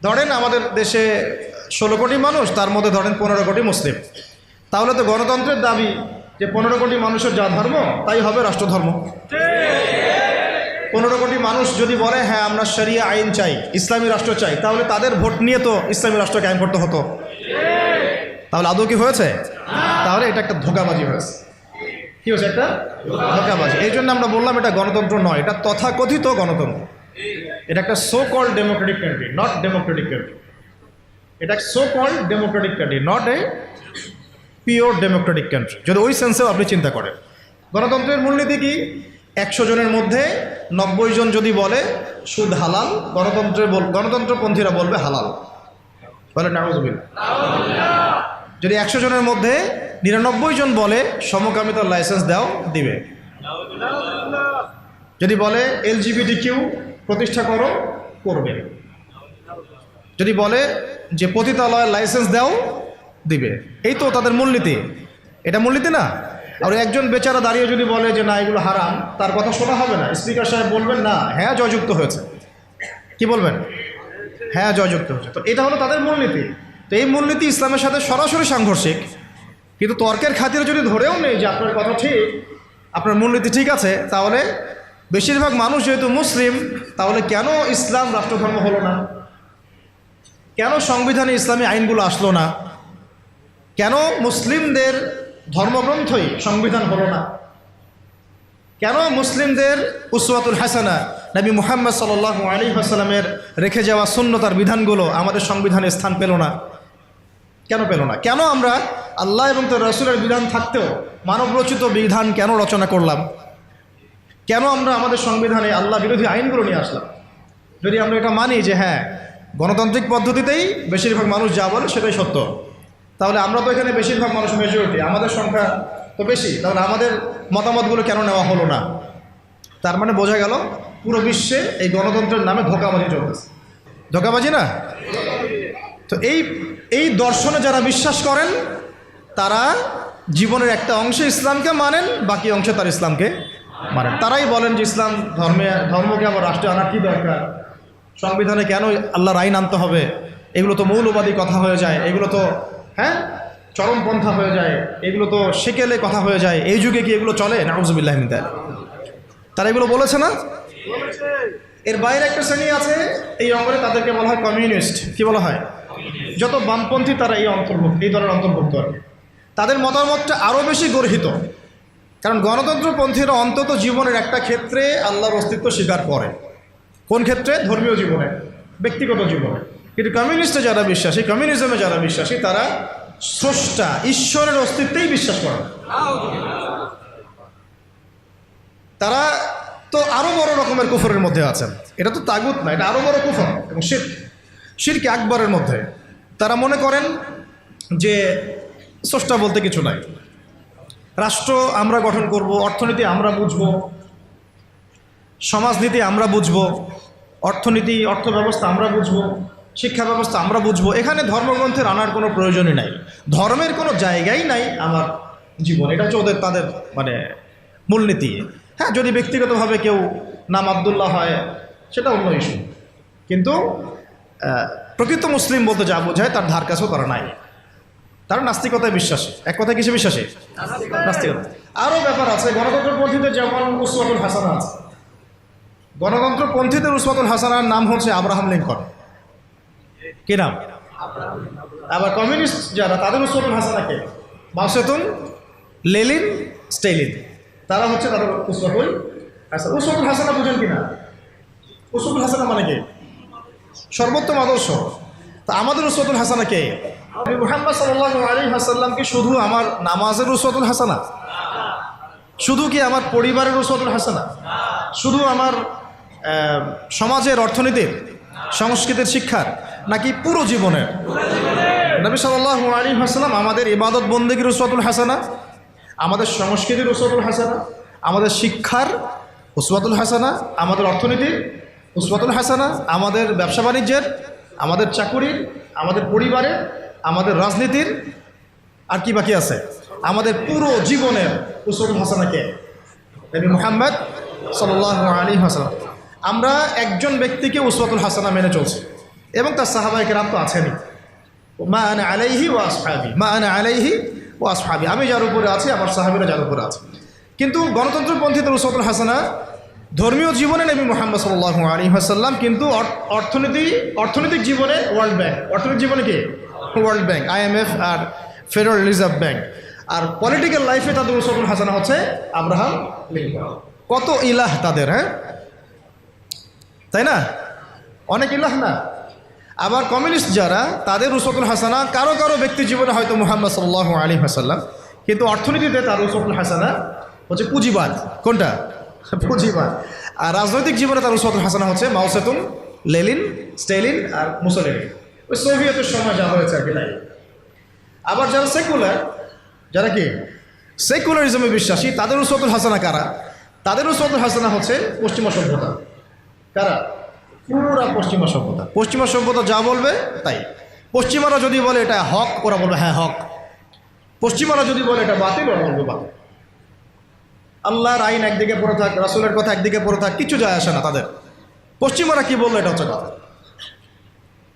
ধরেন আমাদের দেশে 16 কোটি মানুষ, তার মধ্যে ধরেন 15 কোটি মুসলিম। তাহলে তো গণতন্ত্রের দাবি যে 15 কোটি মানুষের যা ধর্ম তাই হবে রাষ্ট্রধর্ম। 15 কোটি মানুষ যদি বলে হ্যাঁ আমরা শরিয়া আইন চাই, ইসলামী রাষ্ট্র চাই, তাহলে তাদের ভোট নিয়ে তো ইসলামী রাষ্ট্র কায়েম করতে হতো। তাহলে আদৌ কি হয়েছে? তাহলে এটা একটা ধোঁকাবাজি হয়েছে। কি হয়েছে? একটা ধোঁকাবাজি। এই জন্য আমরা বললাম এটা গণতন্ত্র নয়, এটা তথাকথিত গণতন্ত্র। এটা একটা so called democratic country, not democratic country. এটা so called democratic country, not a pure democratic country, যদি ওই সেন্সেও আপনি চিন্তা করেন। গণতন্ত্রের মূলনীতি কি? 100 জনের মধ্যে 90 জন যদি বলে সুদ হালাল, গণতন্ত্রপন্থীরা বলবে হালাল। বলে নাউজুবিল্লাহ। যদি 100 জনের মধ্যে 99 জন বলে সমকামিতার লাইসেন্স দাও, দিবে। যদি বলে LGBTQ প্রতিষ্ঠা করো, করবে। যদি বলে যে পতিতালয়ের লাইসেন্স দাও, দিবে। এই তো তাদের মূলনীতি। এটা মূলনীতি না? আর একজন বেচারা দাঁড়িয়ে যদি বলে যে না এগুলো হারাম, তার কথা শোনা হবে না। স্পিকার সাহেব বলবেন না, হ্যাঁ জয়যুক্ত হয়েছে। কি বলবেন? হ্যাঁ জয়যুক্ত হয়েছে। তো এটা হলো তাদের মূলনীতি। তো এই মূলনীতি ইসলামের সাথে সরাসরি সাংঘর্ষিক, কিন্তু তর্কের খাতিরে যদি ধরেও নেই যে আপনার কথা ঠিক, আপনার মূলনীতি ঠিক আছে, তাহলে বেশিরভাগ মানুষ যেহেতু মুসলিম, তাহলে কেন ইসলাম রাষ্ট্রধর্ম হলো না? কেন সংবিধানে ইসলামী আইনগুলো আসলো না? কেন মুসলিমদের ধর্মগ্রন্থই সংবিধান হলো না? কেন মুসলিমদের উসওয়াতুল হাসানা নবী মুহাম্মদ সাল্লাল্লাহু আলাইহি ওয়াসাল্লামের রেখে যাওয়া সুন্নতার বিধানগুলো আমাদের সংবিধানে স্থান পেল না? কেন পেল না? কেন আমরা আল্লাহ এবং তার রাসূলের বিধান থাকতেও মানবরচিত বিধান কেন রচনা করলাম? কেন আমরা আমাদের সংবিধানে আল্লাহ বিরোধী আইনগুলো নিয়ে আসলাম? যদি আমরা এটা মানি যে হ্যাঁ গণতান্ত্রিক পদ্ধতিতেই বেশিরভাগ মানুষ যা বলে সেটাই সত্য, তাহলে আমরা তো এখানে বেশিরভাগ মানুষ মেজরিটি, আমাদের সংখ্যা তো বেশি, তাহলে আমাদের মতামতগুলো কেন নেওয়া হলো না? তার মানে বোঝা গেল পুরো বিশ্বে এই গণতন্ত্রের নামে ধোঁকাবাজি চলতেছে। ধোঁকাবাজি না? তো এই দর্শনে যারা বিশ্বাস করেন তারা জীবনের একটা অংশে ইসলামকে মানেন, বাকি অংশে তার ইসলামকে মানেন। তারাই বলেন যে ইসলাম ধর্মকে আবার রাষ্ট্রে আনার কী দরকার, সংবিধানে কেন আল্লাহর আইন আনতে হবে, এগুলো তো মৌলবাদী কথা হয়ে যায়, এগুলো তো চরমপন্থা হয়ে যায়, এগুলো তো সেকেলে কথা হয়ে যায়, এই যুগে কি এগুলো চলে? নাউজুবিল্লাহ মিন যালিক। তারা এগুলো বলেছে না? এর বাইরে একটা শ্রেণী আছে এই অঙ্গনে, তাদেরকে বলা হয় কমিউনিস্ট। কি বলা হয়? যত বামপন্থী তারা এই দলের অন্তর্ভুক্ত। তাদের মতামতটা আরও বেশি গর্হিত, কারণ গণতন্ত্রপন্থীরা অন্তত জীবনের একটা ক্ষেত্রে আল্লাহর অস্তিত্ব স্বীকার করে। কোন ক্ষেত্রে? ধর্মীয় জীবনে, ব্যক্তিগত জীবনে। কিন্তু কমিউনিস্টে যারা বিশ্বাসী, কমিউনিজমে যারা বিশ্বাসী, তারা স্রষ্টা ঈশ্বরের অস্তিত্বেই বিশ্বাস করে। তারা তো আরো বড় রকমের কুফরের মধ্যে আছেন। এটা তো তাগুত না, এটা আরো বড় কুফর এবং শিরক আকবরের মধ্যে। তারা মনে করেন যে স্রষ্টা বলতে কিছু নাই, রাষ্ট্র আমরা গঠন করব, অর্থনীতি আমরা বুঝব, সমাজনীতি আমরা বুঝব, অর্থ ব্যবস্থা আমরা বুঝব, শিক্ষা ব্যবস্থা আমরা বুঝবো, এখানে ধর্মগ্রন্থের আনার কোনো প্রয়োজনই নাই, ধর্মের কোনো জায়গাই নাই আমার জীবন। এটা হচ্ছে তাদের মানে মূলনীতি। হ্যাঁ, যদি ব্যক্তিগতভাবে কেউ নাম আব্দুল্লাহ হয় সেটা অন্য ইস্যু, কিন্তু প্রকৃত মুসলিম বলতে যা বোঝায় তার ধার কাছেও তারা নাই। তারা নাস্তিকতায় বিশ্বাসী। এক কথায় কিসে বিশ্বাসী? নাস্তিকতা। আরও ব্যাপার আছে। গণতন্ত্রপন্থীদের যেমন উসওয়াতুল হাসানা আছে, গণতন্ত্রপন্থীদের উসওয়াতুল হাসানার নাম হচ্ছে আব্রাহাম লিঙ্কন। কি নাম? আবার কমিউনিস্ট যারা, তাদের উসওয়াতুল হাসানা কে? Mao Tse-tung, Lenin, স্টেলিন। তারা হচ্ছে তাদের উসওয়াতুল হাসানা। উসওয়াতুল হাসানা বুঝেন কিনা? উসওয়াতুল হাসানা মানে কি? সর্বোত্তম আদর্শ। তা আমাদের উসওয়াতুল হাসানা কে? নবী মুহাম্মদ সাল্লাল্লাহু আলাইহি ওয়াসাল্লাম কি শুধু আমার নামাজের উসওয়াতুল হাসানা? শুধু কি আমার পরিবারের উসওয়াতুল হাসানা? শুধু আমার সমাজের, অর্থনীতির, সংস্কৃতির, শিক্ষার, নাকি পুরো জীবনের? নবী সাল্লাল্লাহু আলাইহি ওয়াসাল্লাম আমাদের ইবাদত বন্দেগীর উসওয়াতুল হাসানা, আমাদের সংস্কৃতির উসওয়াতুল হাসানা, আমাদের শিক্ষার উসওয়াতুল হাসানা, আমাদের অর্থনীতির উসওয়াতুল হাসানা, আমাদের ব্যবসা বাণিজ্যের, আমাদের চাকুরির, আমাদের পরিবারের, আমাদের রাজনীতির, আর কি বাকি আছে? আমাদের পুরো জীবনের উসওয়াতুল হাসানা কে? নবী মুহাম্মদ সাল্লাল্লাহু আলাইহি ওয়াসাল্লাম। আমরা একজন ব্যক্তিকে উসওয়াতুল হাসানা মেনে চলছি, এবং তার সাহাবায়ে কেরাম তো আছেনই। মা আনা আলাইহি ওয়া আসহাবি, মা আনা আলাইহি ওয়া আসহাবি, আমি যার উপরে আছি আমার সাহাবীরা যার উপরে আছে। কিন্তু গণতন্ত্রপন্থীদের উসওয়াতুল হাসানা ধর্মীয় জীবনে নবী মুহাম্মদ সাল্লাল্লাহু আলাইহি ওয়াসাল্লাম, কিন্তু অর্থনৈতিক জীবনে ওয়ার্ল্ড ব্যাংক, অর্থনৈতিক জীবনে কি ওয়ার্ল্ড ব্যাংক, IMF আর ফেডারেল রিজার্ভ ব্যাংক। আর পলিটিক্যাল লাইফে তাদের উসওয়াতুল হাসানা হচ্ছে আব্রাহাম লিঙ্কন। কত ইলাহ তাদের, হ্যাঁ তাই না? অনেক ইলাহ না? আবার কমিউনিস্ট যারা, তাদের উসওয়াতুল হাসানা কারো কারো ব্যক্তি জীবনে হয়তো মুহাম্মদ সাল্লাল্লাহু আলাইহি ওয়াসাল্লাম, কিন্তু অর্থনীতিতে তার উসওয়াতুল হাসানা হচ্ছে পুঁজিবাদ। কোনটা? পুঁজিবাদ। আর রাজনৈতিক জীবনে তার উসওয়াতুল হাসানা হচ্ছে মাও সেতুং, লেনিন, স্টেলিন আর মুসোলিনি, ওই সোভিয়েতের সময় যা হয়েছে আর কি তাই। আবার যারা সেকুলার, যারা কি সেকুলারিজমে বিশ্বাসী, তাদের উসওয়াতুল হাসানা কারা? তাদের উসওয়াতুল হাসানা হচ্ছে পশ্চিমা সভ্যতা। কারা? পুরা পশ্চিমা সভ্যতা। পশ্চিমা সভ্যতা যা বলবে তাই। পশ্চিমারা যদি বলে এটা হক, ওরা বলবে হ্যাঁ হক। পশ্চিমারা যদি বলে এটা বাতিল, ওরা বলবে বাতিল। আল্লাহর আইন একদিকে পড়ে থাক, রাসূলের কথা একদিকে পড়ে থাক, কিছু যায় আসে না তাদের। পশ্চিমারা কি বললো এটা হচ্ছে কথা।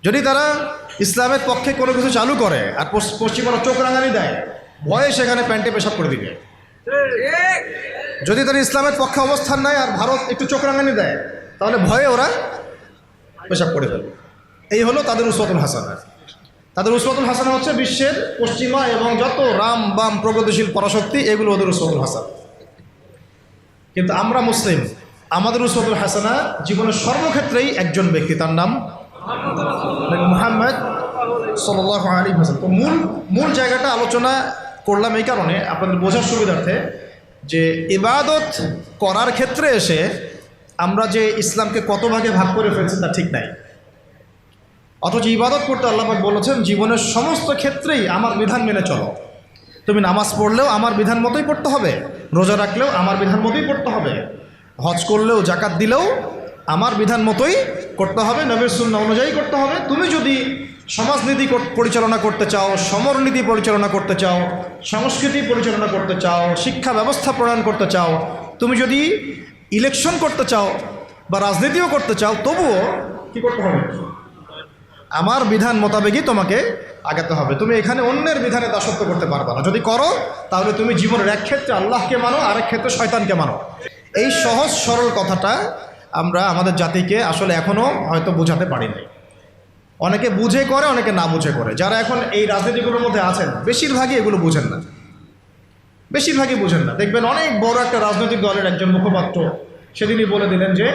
যদি তারা ইসলামের পক্ষে কোনো কিছু চালু করে আর পশ্চিমারা চোখ রাঙানি দেয়, ভয়ে সেখানে প্যান্টে পেশাব করে দিবে। যদি তারা ইসলামের পক্ষে অবস্থান নেয় আর ভারত একটু চোখ রাঙানি দেয়, তাহলে ভয়ে ওরা পেশাব করে ফেলবে। এই হলো তাদের উসওয়াতুল হাসানা। তাদের উসওয়াতুল হাসানা হচ্ছে বিশ্বের পশ্চিমা এবং যত রাম বাম প্রগতিশীল পরাশক্তি, এগুলো ওদের উসওয়াতুল হাসানা। কিন্তু আমরা মুসলিম, আমাদের উসওয়াতুল হাসানা জীবনের সর্বক্ষেত্রেই একজন ব্যক্তি, তার নাম মুহাম্মদ সাল্লাল্লাহু আলাইহি ওয়াসাল্লাম। তো মূল জায়গাটা আলোচনা করলাম এই কারণে, আপনাদের বোঝার সুবিধার্থে, যে ইবাদত করার ক্ষেত্রে এসে আমরা যে ইসলামকে কত ভাগে ভাগ করে ফেলছি তা ঠিক নাই। অথচ ইবাদত করতে আল্লাহ পাক বলেছেন জীবনের সমস্ত ক্ষেত্রেই আমার বিধান মেনে চলো। তুমি নামাজ পড়লেও আমার বিধান মতোই পড়তে হবে, রোজা রাখলেও আমার বিধান মতোই পড়তে হবে, হজ করলেও জাকাত দিলেও আমার বিধান মতোই করতে হবে, নবীর সুন্নাহ অনুযায়ী করতে হবে। তুমি যদি সমাজনীতি পরিচালনা করতে চাও, সমরনীতি পরিচালনা করতে চাও, সংস্কৃতি পরিচালনা করতে চাও, শিক্ষা ব্যবস্থা প্রণয়ন করতে চাও, তুমি যদি ইলেকশন করতে চাও বা রাজনীতিও করতে চাও, তবুও কি করতে হবে? আমার বিধান মোতাবেকই তোমাকে আগাতে হবে। তুমি এখানে অন্যের বিধানে দাসত্ব করতে পারবে না। যদি করো তাহলে তুমি জীবনের এক ক্ষেত্রে আল্লাহকে মানো, আরেক ক্ষেত্রে শয়তানকে মানো। এই সহজ সরল কথাটা আমরা আমাদের জাতিকে আসলে এখনও হয়তো বোঝাতে পারি নাই। অনেকে বুঝে করে, অনেকে না বুঝে করে। যারা এখন এই রাজনীতিগুলোর মধ্যে আছেন বেশিরভাগই এগুলো বুঝেন না, বেশিরভাগই বুঝেন না। দেখবেন অনেক বড় একটা রাজনৈতিক দলের একজন মুখপাত্র সেদিনই বলে দিলেন যে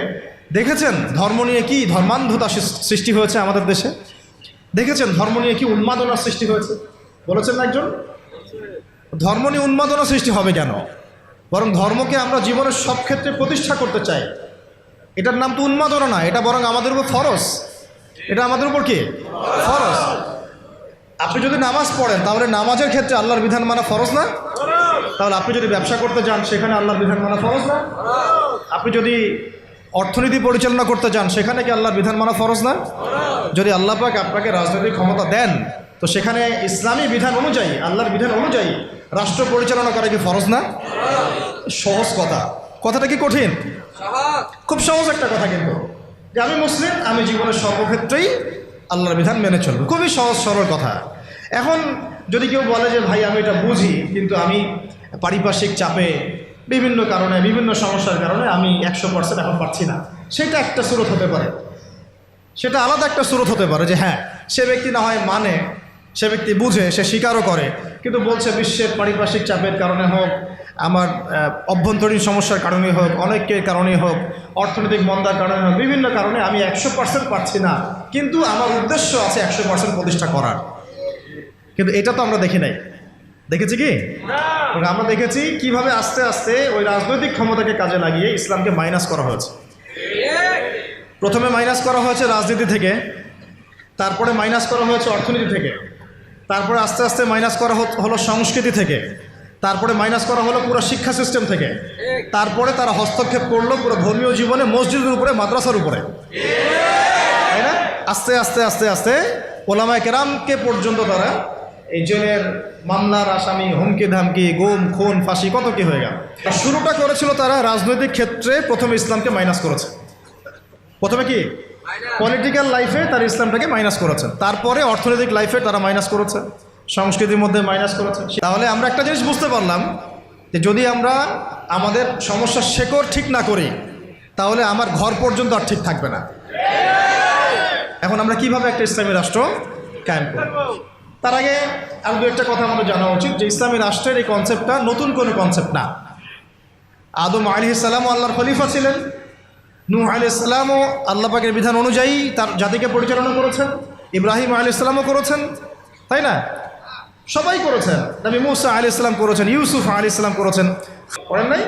দেখেছেন ধর্ম নিয়ে কি ধর্মান্ধতা সৃষ্টি হয়েছে আমাদের দেশে, দেখেছেন ধর্ম নিয়ে কি উন্মাদনার সৃষ্টি হয়েছে। বলেছেন না একজন, ধর্ম নিয়ে উন্মাদনা সৃষ্টি হবে কেন? বরং ধর্মকে আমরা জীবনের সব ক্ষেত্রে প্রতিষ্ঠা করতে চাই। এটার নাম তো উন্মাদনা না, এটা বরং আমাদের উপর ফরজ। এটা আমাদের উপর কি ফরজ। আপনি যদি নামাজ পড়েন তাহলে নামাজের ক্ষেত্রে আল্লাহর বিধান মানা ফরজ না? তাহলে আপনি যদি ব্যবসা করতে যান সেখানে আল্লাহর বিধান মানা ফরজ না? আপনি যদি অর্থনীতি পরিচালনা করতে যান সেখানে কি আল্লাহর বিধান মানা ফরজ না? যদি আল্লাহ পাক আপনাকে রাজনৈতিক ক্ষমতা দেন তো সেখানে ইসলামী বিধান অনুযায়ী, আল্লাহর বিধান অনুযায়ী রাষ্ট্র পরিচালনা করা কি ফরজ না? সহজ কথা। কথাটা কি কঠিন? খুব সহজ একটা কথা, কিন্তু যে আমি মুসলিম, আমি জীবনের সর্বক্ষেত্রেই আল্লাহর বিধান মেনে চলব। খুবই সহজ সরল কথা। এখন যদি কেউ বলে যে ভাই আমি এটা বুঝি, কিন্তু আমি পারিপার্শ্বিক চাপে, বিভিন্ন কারণে, বিভিন্ন সমস্যার কারণে আমি 100% এখন পারছি না, সেটা একটা স্রোত হতে পারে, সেটা আলাদা একটা স্রোত হতে পারে। যে হ্যাঁ, সে ব্যক্তি না হয় মানে, সে ব্যক্তি বুঝে, সে স্বীকারও করে, কিন্তু বলছে বিশ্বের পারিপার্শ্বিক চাপের কারণে হোক, আমার অভ্যন্তরীণ সমস্যার কারণে হোক, অনেকের কারণে হোক, অর্থনৈতিক মন্দার কারণে হোক, বিভিন্ন কারণে আমি 100% পারছি না, কিন্তু আমার উদ্দেশ্য আছে 100% প্রতিষ্ঠা করার। কিন্তু এটা তো আমরা দেখি নাই। দেখেছি কি? আমরা দেখেছি কিভাবে আস্তে আস্তে ওই রাজনৈতিক ক্ষমতাকে কাজে লাগিয়ে ইসলামকে মাইনাস করা হয়েছে। প্রথমে মাইনাস করা হয়েছে রাজনীতি থেকে, তারপরে মাইনাস করা হয়েছে অর্থনীতি থেকে, তারপরে আস্তে আস্তে মাইনাস করা হলো সংস্কৃতি থেকে, তারপরে মাইনাস করা হলো পুরো শিক্ষা সিস্টেম থেকে, তারপরে তারা হস্তক্ষেপ করলো পুরো ধর্মীয় জীবনে, মসজিদের উপরে, মাদ্রাসার উপরে, তাই না? আস্তে আস্তে আস্তে আস্তে ওলামায়ে কেরামকে পর্যন্ত তারা এই জেলের মামলার আসামি, হুমকি ধামকি, গুম খুন ফাঁসি কত কি হয়ে গেল। শুরুটা করেছিল তারা রাজনৈতিক ক্ষেত্রে, প্রথমে ইসলামকে মাইনাস করেছে। প্রথমে কি পলিটিক্যাল লাইফে তারা ইসলামটাকে মাইনাস করেছেন, তারপরে অর্থনৈতিক লাইফে তারা মাইনাস করেছে, সংস্কৃতির মধ্যে মাইনাস করেছে। তাহলে আমরা একটা জিনিস বুঝতে পারলাম যে যদি আমরা আমাদের সমস্যার শেকড় ঠিক না করি তাহলে আমার ঘর পর্যন্ত আর ঠিক থাকবে না। এখন আমরা কিভাবে একটা ইসলামী রাষ্ট্র কায়েম করব? তার আগে আর দু একটা কথা আমাদের জানা উচিত যে ইসলামী রাষ্ট্রের এই কনসেপ্টটা নতুন কোনো কনসেপ্ট না। আদম আলাইহিস সালামও আল্লাহর খলিফা ছিলেন, নূহ আলাইহিস সালামও আল্লাহ পাকের বিধান অনুযায়ী তার জাতিকে পরিচালনা করেছেন, ইব্রাহিম আলাইহিস সালামও করেছেন, তাই না? সবাই করেছেন, নবী মুসা আলাইহিস সালাম করেছেন, ইউসুফ আলাইহিস সালাম করেছেন, করেন নাই?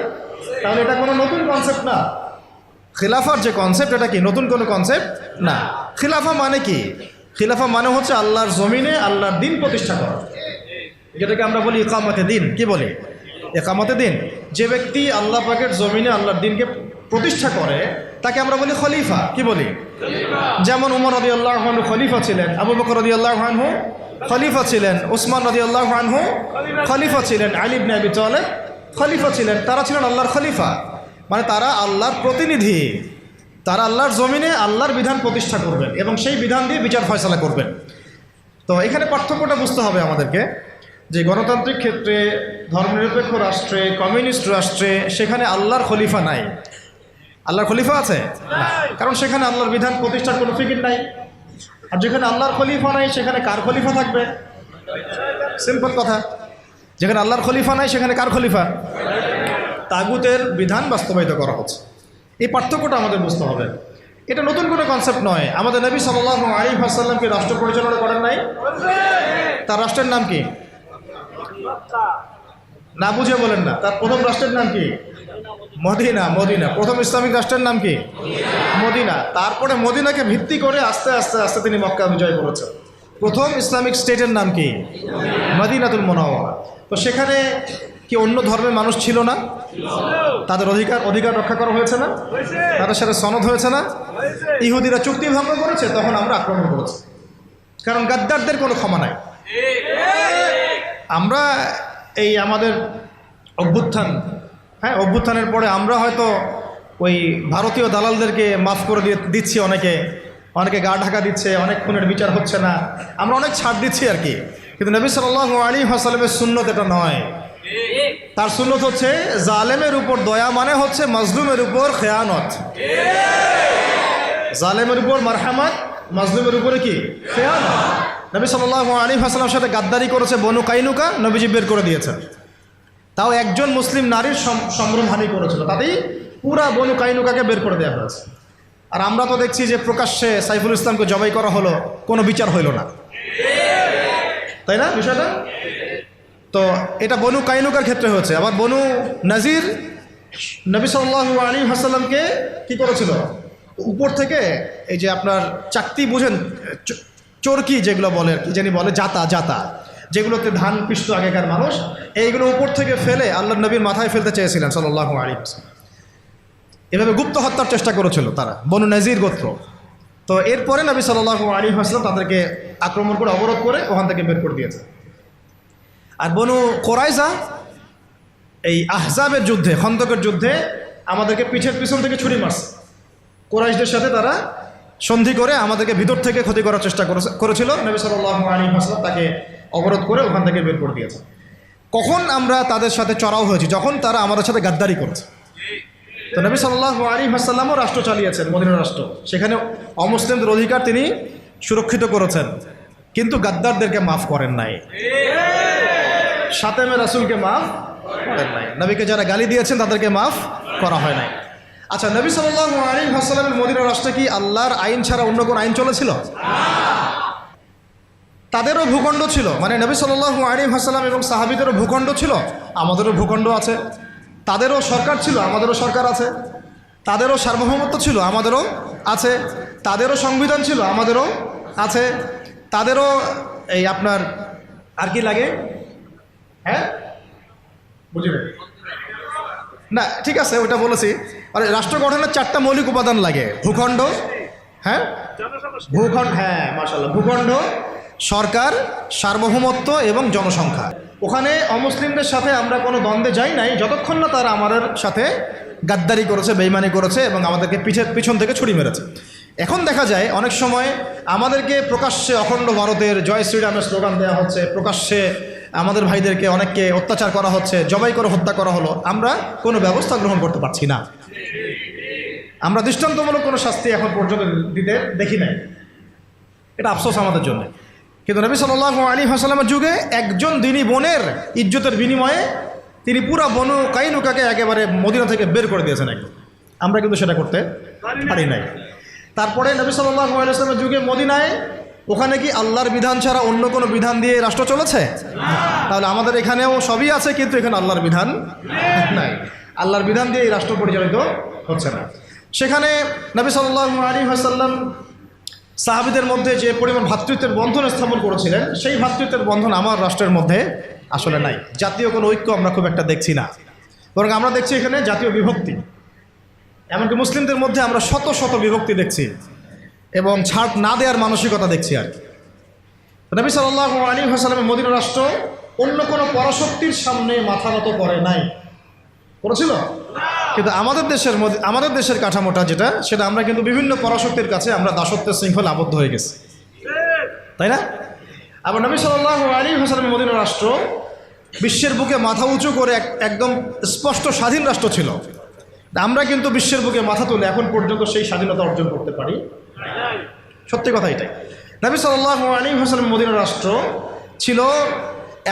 তাহলে এটা কোনো নতুন কনসেপ্ট না। খিলাফার যে কনসেপ্ট এটা কি নতুন কোনো কনসেপ্ট না। খিলাফা মানে কি? খিলাফা মানে হচ্ছে আল্লাহর জমিনে আল্লাহর দিন প্রতিষ্ঠা করা, যেটাকে আমরা বলি ইকামতে দিন। কি বলি? ইকামতে দিন। যে ব্যক্তি আল্লাহ পাকের জমিনে আল্লাহর দিনকে প্রতিষ্ঠা করে তাকে আমরা বলি খলিফা। কি বলি? যেমন উমর রাদিয়াল্লাহু আনহু খলিফা ছিলেন, আবু বকর রাদিয়াল্লাহু আনহু খলিফা ছিলেন, উসমান রাদিয়াল্লাহু আনহু খলিফা ছিলেন, আলী ইবনে আবি তালেব খলিফা ছিলেন। তারা ছিলেন আল্লাহর খলিফা, মানে তারা আল্লাহর প্রতিনিধি। তারা আল্লাহর জমিনে আল্লাহর বিধান প্রতিষ্ঠা করবেন এবং সেই বিধান দিয়ে বিচার ফয়সালা করবেন। তো এখানে পার্থক্যটা বুঝতে হবে আমাদেরকে যে গণতান্ত্রিক ক্ষেত্রে, ধর্মনিরপেক্ষ রাষ্ট্রে, কমিউনিস্ট রাষ্ট্রে সেখানে আল্লাহর খলিফা নাই। আল্লাহর খলিফা আছে না, কারণ সেখানে আল্লাহর বিধান প্রতিষ্ঠার কোনো ফিকির নাই। আর যেখানে আল্লাহর খলিফা নাই সেখানে কার খলিফা থাকবে? সিম্পল কথা, যেখানে আল্লাহর খলিফা নাই সেখানে কার খলিফা? তাগুতের বিধান বাস্তবায়িত করা হচ্ছে। এই পার্থক্যটা আমাদের বুঝতে হবে। এটা নতুন কোনো কনসেপ্ট নয়। আমাদের নবী সাল্লাল্লাহু আলাইহি ওয়াসাল্লামকে রাষ্ট্র পরিচালনা করেন নাই? তার রাষ্ট্রের নাম কি? না বুঝে বলেন না। তার প্রথম রাষ্ট্রের নাম কি? মদিনা। মদিনা প্রথম ইসলামিক রাষ্ট্রের নাম কি? মদিনা। তারপরে মদিনাকে ভিত্তি করে আস্তে আস্তে আস্তে তিনি মক্কা বিজয় করেছেন। প্রথম ইসলামিক স্টেটের নাম কি? মদিনাতুল মুনাওয়ারা। তো সেখানে কি অন্য ধর্মের মানুষ ছিল না? তাদের অধিকার রক্ষা করা হয়েছে না? তাদের সাথে সনদ হয়েছে না? ইহুদিরা চুক্তি ভঙ্গ করেছে, তখন আমরা আক্রমণ করেছি, কারণ গাদ্দারদের কোনো ক্ষমা নাই। আমরা এই আমাদের অভ্যুত্থান, অভ্যুত্থানের পরে আমরা হয়তো ওই ভারতীয় দালালদেরকে মাফ করে দিচ্ছি, অনেকে গা ঢাকা দিচ্ছে, অনেক খুনের বিচার হচ্ছে না, আমরা অনেক ছাড় দিচ্ছি আর কি। কিন্তু নবী সাল্লাল্লাহু আলাইহি ওয়াসাল্লামের সুন্নত এটা নয়। তার সুন্নত হচ্ছে জালেমের উপর দয়া, মানে হচ্ছে মাজলুমের উপর খেয়ানত। জালেমের উপর মারহামাত, মাজলুমের উপরে কি? খেয়ানত। নবী সাল্লাল্লাহু আলাইহি ওয়াসাল্লামের সাথে গাদ্দারি করেছে বনু কাইনুকা, নবীজি বের করে দিয়েছেন। তাও একজন মুসলিম নারীর সম্ভ্রমহানি করেছিল, তাতেই পুরা বনু কাইনুকাকে বের করে দেওয়া হয়েছে। আর আমরা তো দেখছি যে প্রকাশ্যে সাইফুল ইসলামকে জবাই করা হলো, কোনো বিচার হইল না, তাই না বিষয়টা? তো এটা বনু কাইনুকার ক্ষেত্রে হয়েছে। আবার বনু নাজির নবী সাল্লাল্লাহু আলাইহি ওয়াসাল্লামকে কি করেছিল? উপর থেকে এই যে আপনার চাকতি বুঝেন, চরকি যেগুলো বলে, কি জানি বলে, জাতা যেগুলোতে ধান পিষত আগেকার মানুষ, এইগুলো উপর থেকে ফেলে আল্লাহ নবীর মাথায় ফেলতে চেয়েছিলেন সাল্লাল্লাহু আলাইহি ওয়াসাল্লাম। এভাবে গুপ্ত হত্যার চেষ্টা করেছিল তারা, বনু নাজির গোত্র। তো এরপরে নবী সাল্লাল্লাহু আলাইহি ওয়াসাল্লাম তাদেরকে আক্রমণ করে, অবরোধ করে ওখান থেকে বের করে দিয়েছে। আর বনু কোরাইজা এই আহজাবের যুদ্ধে, খন্দকের যুদ্ধে আমাদেরকে পিছন থেকে ছুরি মারছে। কোরাইশদের সাথে তারা সন্ধি করে আমাদেরকে ভিতর থেকে ক্ষতি করার চেষ্টা করেছিল। নবী সাল্লাল্লাহু আলাইহি ওয়াসাল্লাম তাকে অবরোধ করে ওখান থেকে বের করে দিয়েছে। কখন আমরা তাদের সাথে চড়াও হয়েছি? যখন তারা আমাদের সাথে গাদ্দারি করেছে। তো নবী সাল্লাল্লাহু আলাইহি ওয়াসাল্লামও রাষ্ট্র চালিয়েছেন, মদিনা রাষ্ট্র। সেখানে অমুসলিমদের অধিকার তিনি সুরক্ষিত করেছেন, কিন্তু গাদ্দারদেরকে মাফ করেন নাই, শাতেমে রাসূলকে মাফ করেন নাই, নবীকে যারা গালি দিয়েছেন তাদেরকে মাফ করা হয় নাই। আচ্ছা, নবী সাল্লাল্লাহু আলাইহি ওয়াসাল্লামের মদিনা রাষ্ট্রে কি আল্লাহর আইন ছাড়া অন্য কোনো আইন চলেছিল? তাদেরও ভূখণ্ড ছিল, মানে নবী সাল্লাল্লাহু আলাইহি ওয়াসাল্লাম এবং সাহাবীদেরও ভূখণ্ড ছিল, আমাদেরও ভূখণ্ড আছে। তাদেরও সরকার ছিল, আমাদেরও সরকার আছে। তাদেরও সার্বভৌমত্ব ছিল, আমাদেরও আছে। তাদেরও সংবিধান ছিল, আমাদেরও আছে। তাদেরও এই আপনার আর কি লাগে? বুঝলেন না? ঠিক আছে, ওটা বলেছি। আর রাষ্ট্র গঠনের 4টা মৌলিক উপাদান লাগে: ভূখণ্ড, ভূখণ্ড, মাশাআল্লাহ, ভূখণ্ড, সরকার, সার্বভৌমত্ব এবং জনসংখ্যা। ওখানে অমুসলিমদের সাথে আমরা কোনো দ্বন্দ্বে যাই নাই যতক্ষণ না তারা আমাদের সাথে গাদ্দারি করেছে, বেইমানি করেছে এবং আমাদেরকে পিছন থেকে ছুরি মেরেছে। এখন দেখা যায় অনেক সময় আমাদেরকে প্রকাশ্যে অখণ্ড ভারতের জয় শ্রীরামের স্লোগান দেওয়া হচ্ছে, প্রকাশ্যে আমাদের ভাইদেরকে অনেককে অত্যাচার করা হচ্ছে, জবাই করে হত্যা করা হলো, আমরা কোনো ব্যবস্থা গ্রহণ করতে পারছি না। আমরা দৃষ্টান্তমূলক কোনো শাস্তি এখন পর্যন্ত দিতে দেখি নাই। এটা আফসোস আমাদের জন্য। কিন্তু নবী সাল্লাল্লাহু আলাইহি ওয়াসাল্লামের যুগে একজন দিনী বোনের ইজ্জতের বিনিময়ে তিনি পুরা বনু কাইনুকাকে একেবারে মদিনা থেকে বের করে দিয়েছেন একদম। আমরা কিন্তু সেটা করতে পারি নাই। তারপরে নবী সাল্লাল্লাহু আলাইহি ওয়াসাল্লামের যুগে মদিনায় ওখানে কি আল্লাহর বিধান ছাড়া অন্য কোনো বিধান দিয়ে রাষ্ট্র চলেছে? তাহলে আমাদের এখানেও সবই আছে, কিন্তু এখানে আল্লাহর বিধান নাই। আল্লাহর বিধান দিয়ে এই রাষ্ট্র পরিচালিত হচ্ছে না। সেখানে নবী সাল্লাল্লাহু আলাইহি ওয়াসাল্লাম সাহাবীদের মধ্যে যে পরিমাণ ভ্রাতৃত্বের বন্ধন স্থাপন করেছিলেন, সেই ভ্রাতৃত্বের বন্ধন আমার রাষ্ট্রের মধ্যে আসলে নাই। জাতীয় কোনো ঐক্য আমরা খুব একটা দেখছি না, বরং আমরা দেখছি এখানে জাতীয় বিভক্তি। এমনকি মুসলিমদের মধ্যে আমরা শত শত বিভক্তি দেখছি এবং ছাড় না দেওয়ার মানসিকতা দেখছি আর কি। নবী সাল্লাল্লাহু আলাইহি ওয়াসাল্লামের মদিনা রাষ্ট্র অন্য কোনো পরাশক্তির সামনে মাথা নত করে নাই, করেছিল? কিন্তু আমাদের দেশের কাঠামোটা যেটা, সেটা আমরা কিন্তু বিভিন্ন পরাশক্তির কাছে আমরা দাসত্বের শৃঙ্খলে আবদ্ধ হয়ে গেছি, তাই না? আবার নবী সাল্লাল্লাহু আলাইহি ওয়াসাল্লামের মদিনা রাষ্ট্র বিশ্বের বুকে মাথা উঁচু করে একদম স্পষ্ট স্বাধীন রাষ্ট্র ছিল। আমরা কিন্তু বিশ্বের বুকে মাথা তুলে এখন পর্যন্ত সেই স্বাধীনতা অর্জন করতে পারি। সত্যি কথা এটাই। নবী সাল্লাল্লাহু আলাইহি ওয়াসাল্লামের মদিনা রাষ্ট্র ছিল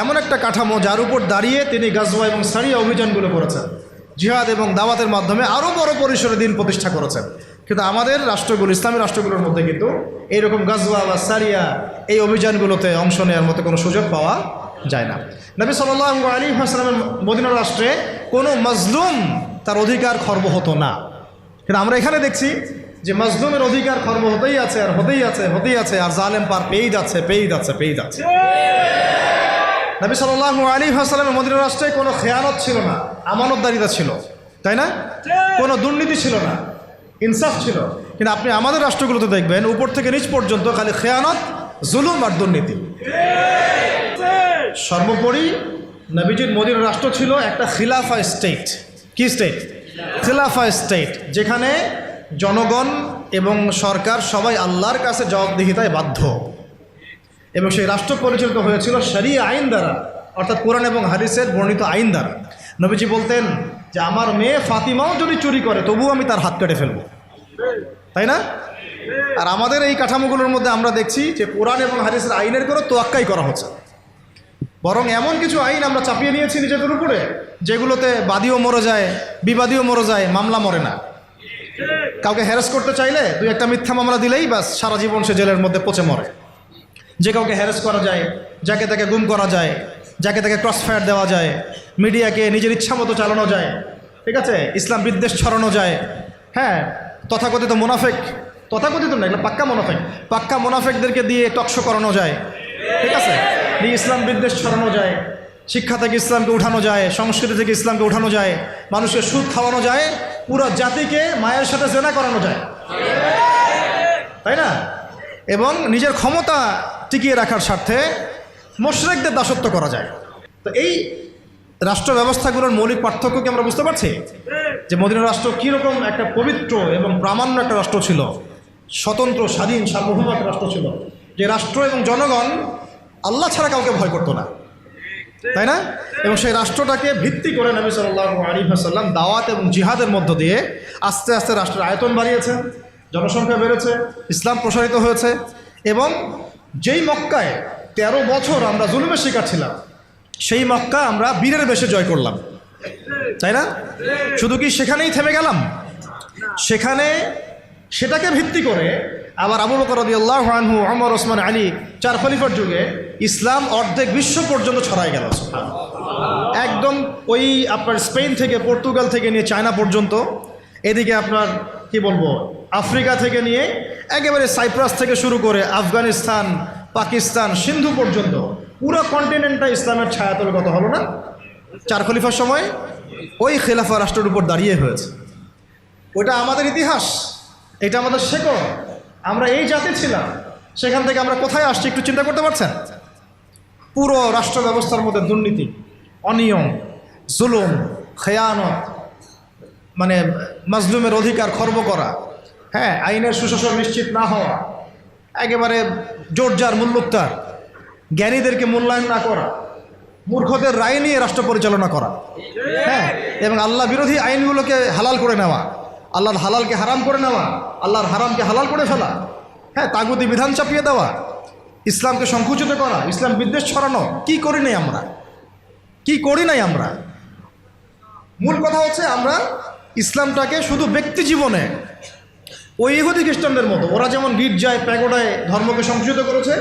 এমন একটা কাঠামো যার উপর দাঁড়িয়ে তিনি গাজওয়া এবং সারিয়া অভিযানগুলো করেছেন, জিহাদ এবং দাওয়াতের মাধ্যমে আরও বড় পরিসরে দিন প্রতিষ্ঠা করেছেন। কিন্তু আমাদের রাষ্ট্রগুলো, ইসলামী রাষ্ট্রগুলোর মধ্যে কিন্তু এইরকম গাজওয়া বা সারিয়া এই অভিযানগুলোতে অংশ নেওয়ার মতো কোনো সুযোগ পাওয়া যায় না। নবী সাল্লাল্লাহু আলাইহি ওয়াসাল্লামের মদিনা রাষ্ট্রে কোনো মাজলুম তার অধিকার খর্ব হতো না। কিন্তু আমরা এখানে দেখছি যে মাজলুমের অধিকার খর্ব হতেই আছে আর হতেই আছে আর জালেম পার পেয়েই যাচ্ছে। নবী সাল্লাল্লাহু আলাইহি ওয়াসাল্লামের মদিনা রাষ্ট্রে কোনো খেয়ানত ছিল না, আমানতদারিতা ছিল, তাই না? কোনো দুর্নীতি ছিল না, ইনসাফ ছিল। কিন্তু আপনি আমাদের রাষ্ট্রগুলোতে দেখবেন উপর থেকে নিচ পর্যন্ত খালি খেয়ানত, জুলুম আর দুর্নীতি। সর্বোপরি নবীজির মদিনা রাষ্ট্র ছিল একটা খিলাফা স্টেট। কি স্টেট? খিলাফা স্টেট, যেখানে জনগণ এবং সরকার সবাই আল্লাহর কাছে জবাবদিহিতায় বাধ্য, এবং সেই রাষ্ট্র পরিচালিত হয়েছিল শরিয়া আইন দ্বারা, অর্থাৎ কোরআন এবং হাদিসের বর্ণিত আইন দ্বারা। নবীজি বলতেন যে আমার মেয়ে ফাতিমাও যদি চুরি করে তবুও আমি তার হাত কেটে ফেলবো, তাই না? আর আমাদের এই কাঠামোগুলোর মধ্যে আমরা দেখছি যে কোরআন এবং হাদিসের আইনের কোনো তোয়াক্কাই করা হচ্ছে, বরং এমন কিছু আইন আমরা চাপিয়ে নিয়েছি নিজেদের উপরে যেগুলোতে বাদীও মরে যায়, বিবাদীও মরে যায়, মামলা মরে না। কাউকে হ্যারাস করতে চাইলে দুই একটা মিথ্যা মামলা দিলেই ব্যাস সারা জীবন সে জেলের মধ্যে পচে মরে। যে কাউকে হ্যারাস করা যায়, যাকে তাকে গুম করা যায়, যাকে তাকে ক্রসফায়ার দেওয়া যায়, মিডিয়াকে নিজের ইচ্ছা মতো চালানো যায়, ঠিক আছে, ইসলাম বিদ্বেষ ছড়ানো যায়। হ্যাঁ, তথাকথিত মুনাফেক, তথাকথিত না, এগুলো পাক্কা মুনাফেকদেরকে দিয়ে টকশো করানো যায়, ঠিক আছে, দিয়ে ইসলাম বিদ্বেষ ছড়ানো যায়, শিক্ষা থেকে ইসলামকে উঠানো যায়, সংস্কৃতি থেকে ইসলামকে উঠানো যায়, মানুষকে সুদ খাওয়ানো যায়, পুরো জাতিকে মায়ের সাথে জেনা করানো যায়, তাই না? এবং নিজের ক্ষমতা টিকিয়ে রাখার স্বার্থে মুশরিকদের দাসত্ব করা যায়। তো এই রাষ্ট্র ব্যবস্থাগুলোর মৌলিক পার্থক্যকে আমরা বুঝতে পারছি যে মদিনা রাষ্ট্র কীরকম একটা পবিত্র এবং প্রামাণ্য একটা রাষ্ট্র ছিল, স্বতন্ত্র, স্বাধীন, সার্বভৌম একটা রাষ্ট্র ছিল, যে রাষ্ট্র এবং জনগণ আল্লাহ ছাড়া কাউকে ভয় করতো না, তাই না? এবং সেই রাষ্ট্রটাকে ভিত্তি করে নবী সাল্লাল্লাহু আলাইহি ওয়াসাল্লাম দাওয়াত এবং জিহাদের মধ্য দিয়ে আস্তে আস্তে রাষ্ট্রের আয়তন বাড়িয়েছেন, জনসংখ্যা বেড়েছে, ইসলাম প্রসারিত হয়েছে। এবং যেই মক্কায় 13 বছর আমরা জুলুমের শিকার ছিলাম, সেই মক্কা আমরা বীরের বেশে জয় করলাম, তাই না? শুধু কি সেখানেই থেমে গেলাম? সেটাকে ভিত্তি করে আবার আবু বকর রাদিয়াল্লাহু আনহু, ওমর, ওসমান, আলী, 4 খলিফার যুগে ইসলাম অর্ধেক বিশ্ব পর্যন্ত ছড়ায় গেল। একদম ওই আপনার স্পেন থেকে, পর্তুগাল থেকে নিয়ে চায়না পর্যন্ত, এদিকে আপনার কি বলবো আফ্রিকা থেকে নিয়ে একেবারে সাইপ্রাস থেকে শুরু করে আফগানিস্তান, পাকিস্তান, সিন্ধু পর্যন্ত পুরো কন্টিনেন্টটা ইসলামের ছায়াতলে গত হলো না 4 খলিফার সময়? ওই খেলাফা রাষ্ট্রের উপর দাঁড়িয়ে হয়েছে। ওটা আমাদের ইতিহাস, এটা আমাদের শেকড়। আমরা এই জাতি ছিলাম, সেখান থেকে আমরা কোথায় আসছি একটু চিন্তা করতে পারছেন? পুরো রাষ্ট্র ব্যবস্থার মধ্যে দুর্নীতি, অনিয়ম, জুলুম, খেয়ানত, মানে মাজলুমের অধিকার খর্ব করা, হ্যাঁ, আইনের সুশাসন নিশ্চিত না হওয়া, একেবারে জোরজার মুল্লুকতার, জ্ঞানীদেরকে মূল্যায়ন না করা, মূর্খদের রায় নিয়ে রাষ্ট্র পরিচালনা করা, হ্যাঁ, এবং আল্লাহ বিরোধী আইনগুলোকে হালাল করে নেওয়া, আল্লাহর হালালকে হারাম করে নেওয়া, আল্লাহর হারামকে হালাল করে ফেলা, হ্যাঁ, তাগুতি বিধান চাপিয়ে দেওয়া, ইসলামকে সংকুচিত করা, ইসলাম বিদ্বেষ ছড়ানো, কি করি নাই আমরা, কি করি নাই আমরা। মূল কথা হচ্ছে আমরা ইসলামটাকে শুধু ব্যক্তি জীবনে ওই ইহুদি খ্রিস্টানদের মতো, ওরা যেমন গির্জায় প্যাগোডায় ধর্মকে সংকুচিত করেছে,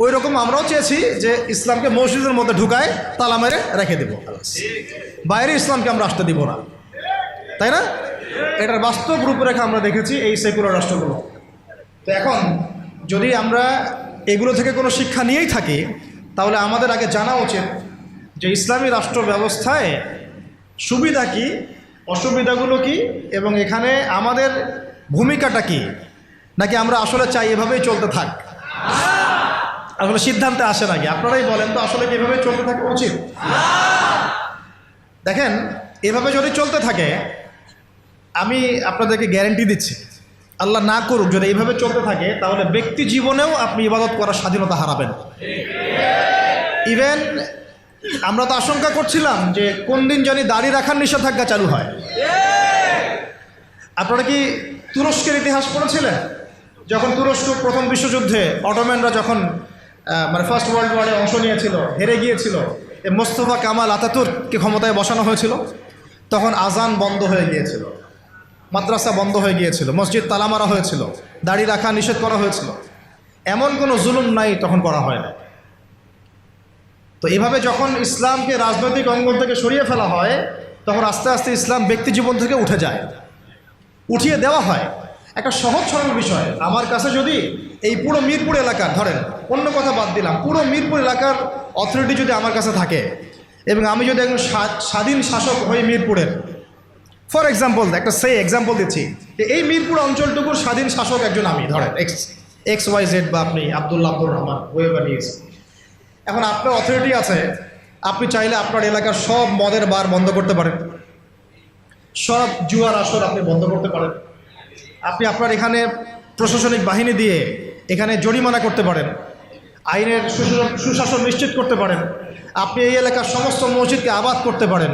ওই রকম আমরাও চেয়েছি যে ইসলামকে মসজিদের মধ্যে ঢুকায় তালা মেরে রেখে দেব, বাইরে ইসলামকে আমরা আসতে দিব না, তাই না? এটার বাস্তব রূপরেখা আমরা দেখেছি এই সেকুলার রাষ্ট্রগুলো। তো এখন যদি আমরা এগুলো থেকে কোনো শিক্ষা নিয়েই থাকি, তাহলে আমাদের আগে জানা উচিত যে ইসলামী রাষ্ট্র ব্যবস্থায় সুবিধা কি, অসুবিধাগুলো কি, এবং এখানে আমাদের ভূমিকাটা কি, নাকি আমরা আসলে চাই এভাবেই চলতে থাক। আসলে সিদ্ধান্তে আসে নাকি, আপনারাই বলেন তো, আসলে কি এভাবেই চলতে থাকা উচিত? দেখেন, এভাবে যদি চলতে থাকে, আমি আপনাদেরকে গ্যারেন্টি দিচ্ছি, আল্লাহ না করুক, যদি এইভাবে চলতে থাকে, তাহলে ব্যক্তি জীবনেও আপনি ইবাদত করার স্বাধীনতা হারাবেন। ইভেন আমরা তো আশঙ্কা করছিলাম যে কোন দিন জানি দাড়ি রাখার নিষেধাজ্ঞা চালু হয়। আপনারা কি তুরস্কের ইতিহাস পড়েছিলেন? যখন তুরস্ক প্রথম বিশ্বযুদ্ধে অটোম্যানরা যখন মানে ফার্স্ট ওয়ার্ল্ড ওয়ারে অংশ নিয়েছিল, হেরে গিয়েছিল, মোস্তফা কামাল আতাতুর্ককে ক্ষমতায় বসানো হয়েছিল, তখন আজান বন্ধ হয়ে গিয়েছিল, মাদ্রাসা বন্ধ হয়ে গিয়েছিল, মসজিদ তালা মারা হয়েছিল, দাড়ি রাখা নিষেধ করা হয়েছিল। এমন কোনো জুলুম নাই তখন করা হয় না। তো এভাবে যখন ইসলামকে রাজনৈতিক অঙ্গন থেকে সরিয়ে ফেলা হয়, তখন আস্তে আস্তে ইসলাম ব্যক্তি জীবন থেকে উঠে যায়, উঠিয়ে দেওয়া হয়। একটা সহজ সরল বিষয়, আমার কাছে যদি এই পুরো মিরপুর এলাকার, ধরেন অন্য কথা বাদ দিলাম, পুরো মিরপুর এলাকার অথরিটি যদি আমার কাছে থাকে, এবং আমি যদি একজন স্বাধীন শাসক হই মিরপুরের, ফর এক্সাম্পল, একটা এক্সাম্পল দিচ্ছি, যে এই মিরপুর অঞ্চলটুকুর স্বাধীন শাসক একজন আমি, ধরেন XYZ, বা আপনি আব্দুর রহমান, ওয়েবার নিউজ। এখন আপনার অথরিটি আছে, আপনি চাইলে আপনার এলাকার সব মদের বার বন্ধ করতে পারেন, সব জুয়ার আসর আপনি বন্ধ করতে পারেন, আপনি আপনার এখানে প্রশাসনিক বাহিনী দিয়ে এখানে জরিমানা করতে পারেন, আইনের সুশাসন নিশ্চিত করতে পারেন, আপনি এই এলাকার সমস্ত মসজিদকে আবাদ করতে পারেন,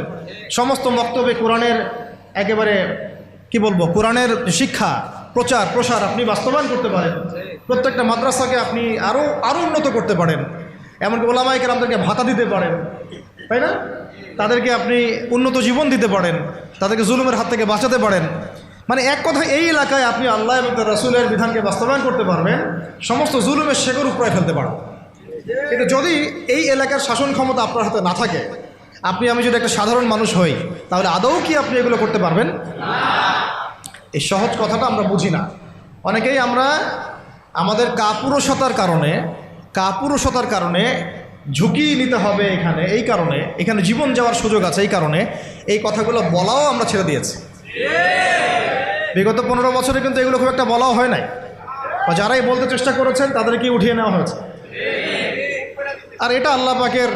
সমস্ত বক্তব্যে কোরআনের একেবারে কি বলবো, কোরআনের শিক্ষা প্রচার প্রসার আপনি বাস্তবায়ন করতে পারেন, প্রত্যেকটা মাদ্রাসাকে আপনি আরও উন্নত করতে পারেন, এমনকি ওলামায়ে কেরামদেরকে ভাতা দিতে পারেন, তাই না? তাদেরকে আপনি উন্নত জীবন দিতে পারেন, তাদেরকে জুলুমের হাত থেকে বাঁচাতে পারেন। মানে এক কথা, এই এলাকায় আপনি আল্লাহ এবং তার রাসূলের বিধানকে বাস্তবায়ন করতে পারবেন, সমস্ত জুলুমের শেকড় উপড়ে ফেলতে পারবেন। কিন্তু যদি এই এলাকার শাসন ক্ষমতা আপনার হাতে না থাকে, আমি যদি একটা সাধারণ মানুষ হই, তাহলে আদৌ কি আপনি এগুলো করতে পারবেন? এই সহজ কথাটা আমরা বুঝি না। অনেকেই আমরা আমাদের কাপুরুষতার কারণে ঝুঁকি নিতে হবে এই কারণে এখানে জীবন যাওয়ার সুযোগ আছে, এই কারণে এই কথাগুলো বলাও আমরা ছেড়ে দিয়েছি। বিগত 15 বছরে কিন্তু এগুলো খুব একটা বলাও হয় নাই, বা যারাই বলতে চেষ্টা করেছেন তাদেরকে উঠিয়ে নেওয়া হয়েছে। আর এটা আল্লাহ পাকের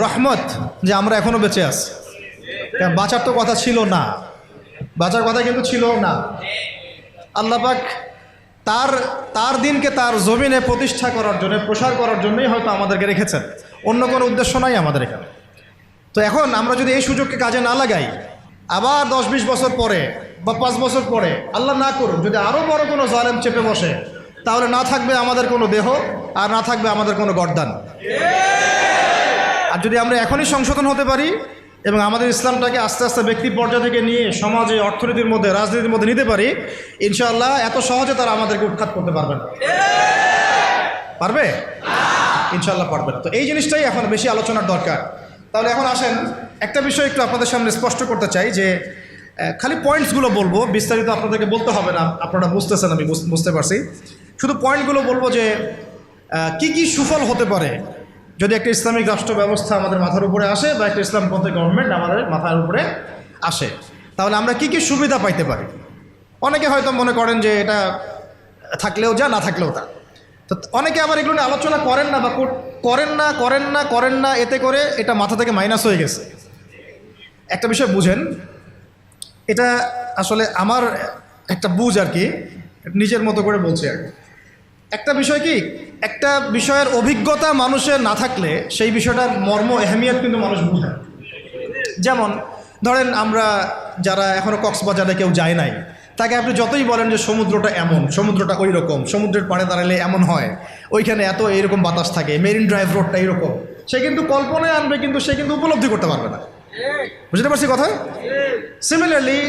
রহমত যে আমরা এখনও বেঁচে আছি। বাঁচার তো কথা ছিল না, বাঁচার কথা কিন্তু ছিল না। আল্লাহ পাক তার দিনকে তার জমিনে প্রতিষ্ঠা করার জন্য, প্রসার করার জন্যই হয়তো আমাদেরকে রেখেছেন, অন্য কোনো উদ্দেশ্য নাই আমাদের এখানে। তো এখন আমরা যদি এই সুযোগকে কাজে না লাগাই, আবার 10-20 বছর পরে বা 5 বছর পরে, আল্লাহ না করুন, যদি আরও বড় কোনো জালেম চেপে বসে, তাহলে না থাকবে আমাদের কোনো দেহ, আর না থাকবে আমাদের কোনো গর্দান। আর যদি আমরা এখনই সংশোধন হতে পারি এবং আমাদের ইসলামটাকে আস্তে আস্তে ব্যক্তি পর্যায় থেকে নিয়ে সমাজে, অর্থনীতির মধ্যে, রাজনীতির মধ্যে নিতে পারি, ইনশাআল্লাহ এত সহজে তারা আমাদেরকে উৎখাত করতে পারবে না। পারবে? ইনশাআল্লাহ পারবে না। তো এই জিনিসটাই এখন বেশি আলোচনার দরকার। তাহলে এখন আসেন, একটা বিষয় একটু আপনাদের সামনে স্পষ্ট করতে চাই, যে খালি পয়েন্টসগুলো বলবো, বিস্তারিত আপনাদেরকে বলতে হবে না, আপনারা বুঝতেছেন, আমি বুঝতে পারছি। শুধু পয়েন্টগুলো বলবো যে কি কি সুফল হতে পারে যদি একটা ইসলামিক রাষ্ট্র ব্যবস্থা আমাদের মাথার উপরে আসে, বা একটা ইসলামপন্থী গভর্নমেন্ট আমাদের মাথার উপরে আসে, তাহলে আমরা কি কি সুবিধা পাইতে পারি। অনেকে হয়তো মনে করেন যে এটা থাকলেও যা, না থাকলেও তা। তো অনেকে আবার এগুলো নিয়ে আলোচনা করেন না, বা করেন না, এতে করে এটা মাথা থেকে মাইনাস হয়ে গেছে। একটা বিষয় বুঝেন, এটা আসলে একটা বুঝ আর কি, নিজের মতো করে বলছি আর কি। একটা বিষয় কি, একটা বিষয়ের অভিজ্ঞতা মানুষের না থাকলে সেই বিষয়টার মর্ম এহমিয়ত কিন্তু মানুষ বুঝে। যেমন ধরেন আমরা যারা এখনও কক্সবাজারে কেউ যায় নাই, তাকে আপনি যতই বলেন যে সমুদ্রটা এমন, সমুদ্রটা ওই রকম, সমুদ্রের পাড়ে দাঁড়ালে এমন হয়, ওইখানে এত এইরকম বাতাস থাকে, মেরিন ড্রাইভ রোডটা এইরকম, সে কিন্তু কল্পনায় আনবে কিন্তু সে কিন্তু উপলব্ধি করতে পারবে না। বুঝতে পারছি কথা? সিমিলারলি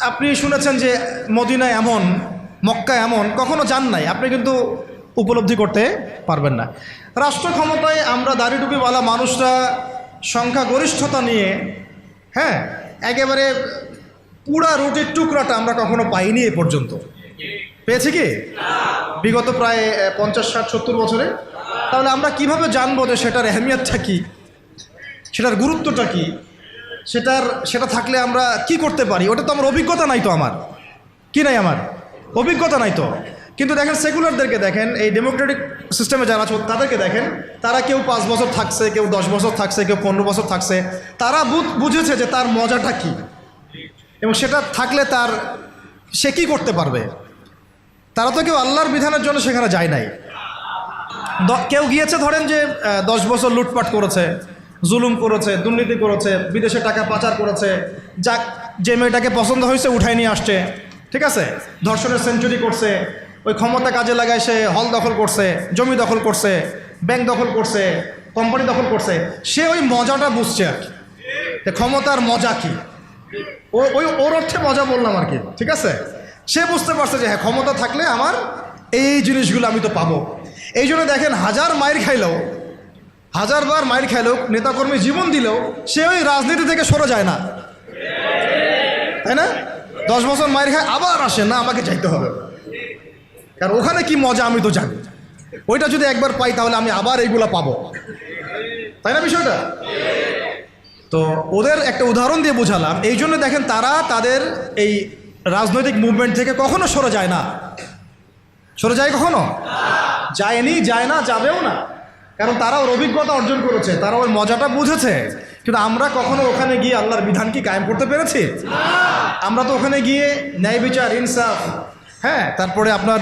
আপনি শুনেছেন যে মদিনা এমন, মক্কা এমন, কখনো যান নাই, আপনি কিন্তু উপলব্ধি করতে পারবেন না। রাষ্ট্র ক্ষমতায় আমরা দাড়ি টুপিওয়ালা মানুষরা সংখ্যাগরিষ্ঠতা নিয়ে, হ্যাঁ, একেবারে পুরা রুটির টুকরাটা আমরা কখনো পাইনি এ পর্যন্ত। পেয়েছি কি বিগত প্রায় 50, 60, 70 বছরে? তাহলে আমরা কিভাবে জানবো যে সেটার এহমিয়তটা কী, সেটার গুরুত্বটা কী, সেটা থাকলে আমরা কি করতে পারি? ওটা তো আমার অভিজ্ঞতা নাই, তো আমার কি নাই, আমার অভিজ্ঞতা নাই তো। কিন্তু দেখেন সেকুলারদেরকে দেখেন, এই ডেমোক্রেটিক সিস্টেমে যারা আছে তাদেরকে দেখেন, তারা কেউ 5 বছর থাকছে, কেউ 10 বছর থাকছে, কেউ 15 বছর থাকছে, তারা বুঝেছে যে তার মজাটা কী এবং সেটা থাকলে সে কী করতে পারবে। তারা তো কেউ আল্লাহর বিধানের জন্য সেখানে যায় নাই। কেউ গিয়েছে ধরেন যে 10 বছর লুটপাট করেছে, জুলুম করেছে, দুর্নীতি করেছে, বিদেশে টাকা পাচার করেছে, যে মেয়েটাকে পছন্দ হয়েছে উঠাই নিয়ে আসছে, ঠিক আছে, ধর্ষণের সেঞ্চুরি করছে, ওই ক্ষমতা কাজে লাগায় সে হল দখল করছে, জমি দখল করছে, ব্যাংক দখল করছে, কোম্পানি দখল করছে, সে ওই মজাটা বুঝছে আর কি, ক্ষমতার মজা কি, ওর অর্থে মজা বললাম আর কি, ঠিক আছে। সে বুঝতে পারছে যে হ্যাঁ, ক্ষমতা থাকলে আমার এই জিনিসগুলো আমি তো পাবো। এই জন্য দেখেন, 1000 মাইর খাইলেও, 1000 বার মাইর খাইলেও, নেতাকর্মী জীবন দিলেও সে ওই রাজনীতি থেকে সরে যায় না, তাই না? 10 বছর মাইর খায় আবার আসে না, আমাকে চাইতে হবে, কারণ ওখানে কি মজা আমি তো জানি, ওইটা যদি একবার পাই তাহলে আমি আবার এইগুলা পাবো, তাই না বিষয়টা? তো ওদের একটা উদাহরণ দিয়ে বোঝালাম। এই জন্য দেখেন তারা তাদের এই রাজনৈতিক মুভমেন্ট থেকে কখনো সরে যায় না। সরে যায় কখনো? যায়নি, যায় না, যাবেও না, কারণ তারা ওর অভিজ্ঞতা অর্জন করেছে, তারা ওর মজাটা বুঝেছে। কিন্তু আমরা কখনো ওখানে গিয়ে আল্লাহর বিধান কি কায়েম করতে পেরেছি? আমরা তো ওখানে গিয়ে ন্যায় বিচার, ইনসাফ, হ্যাঁ, তারপরে আপনার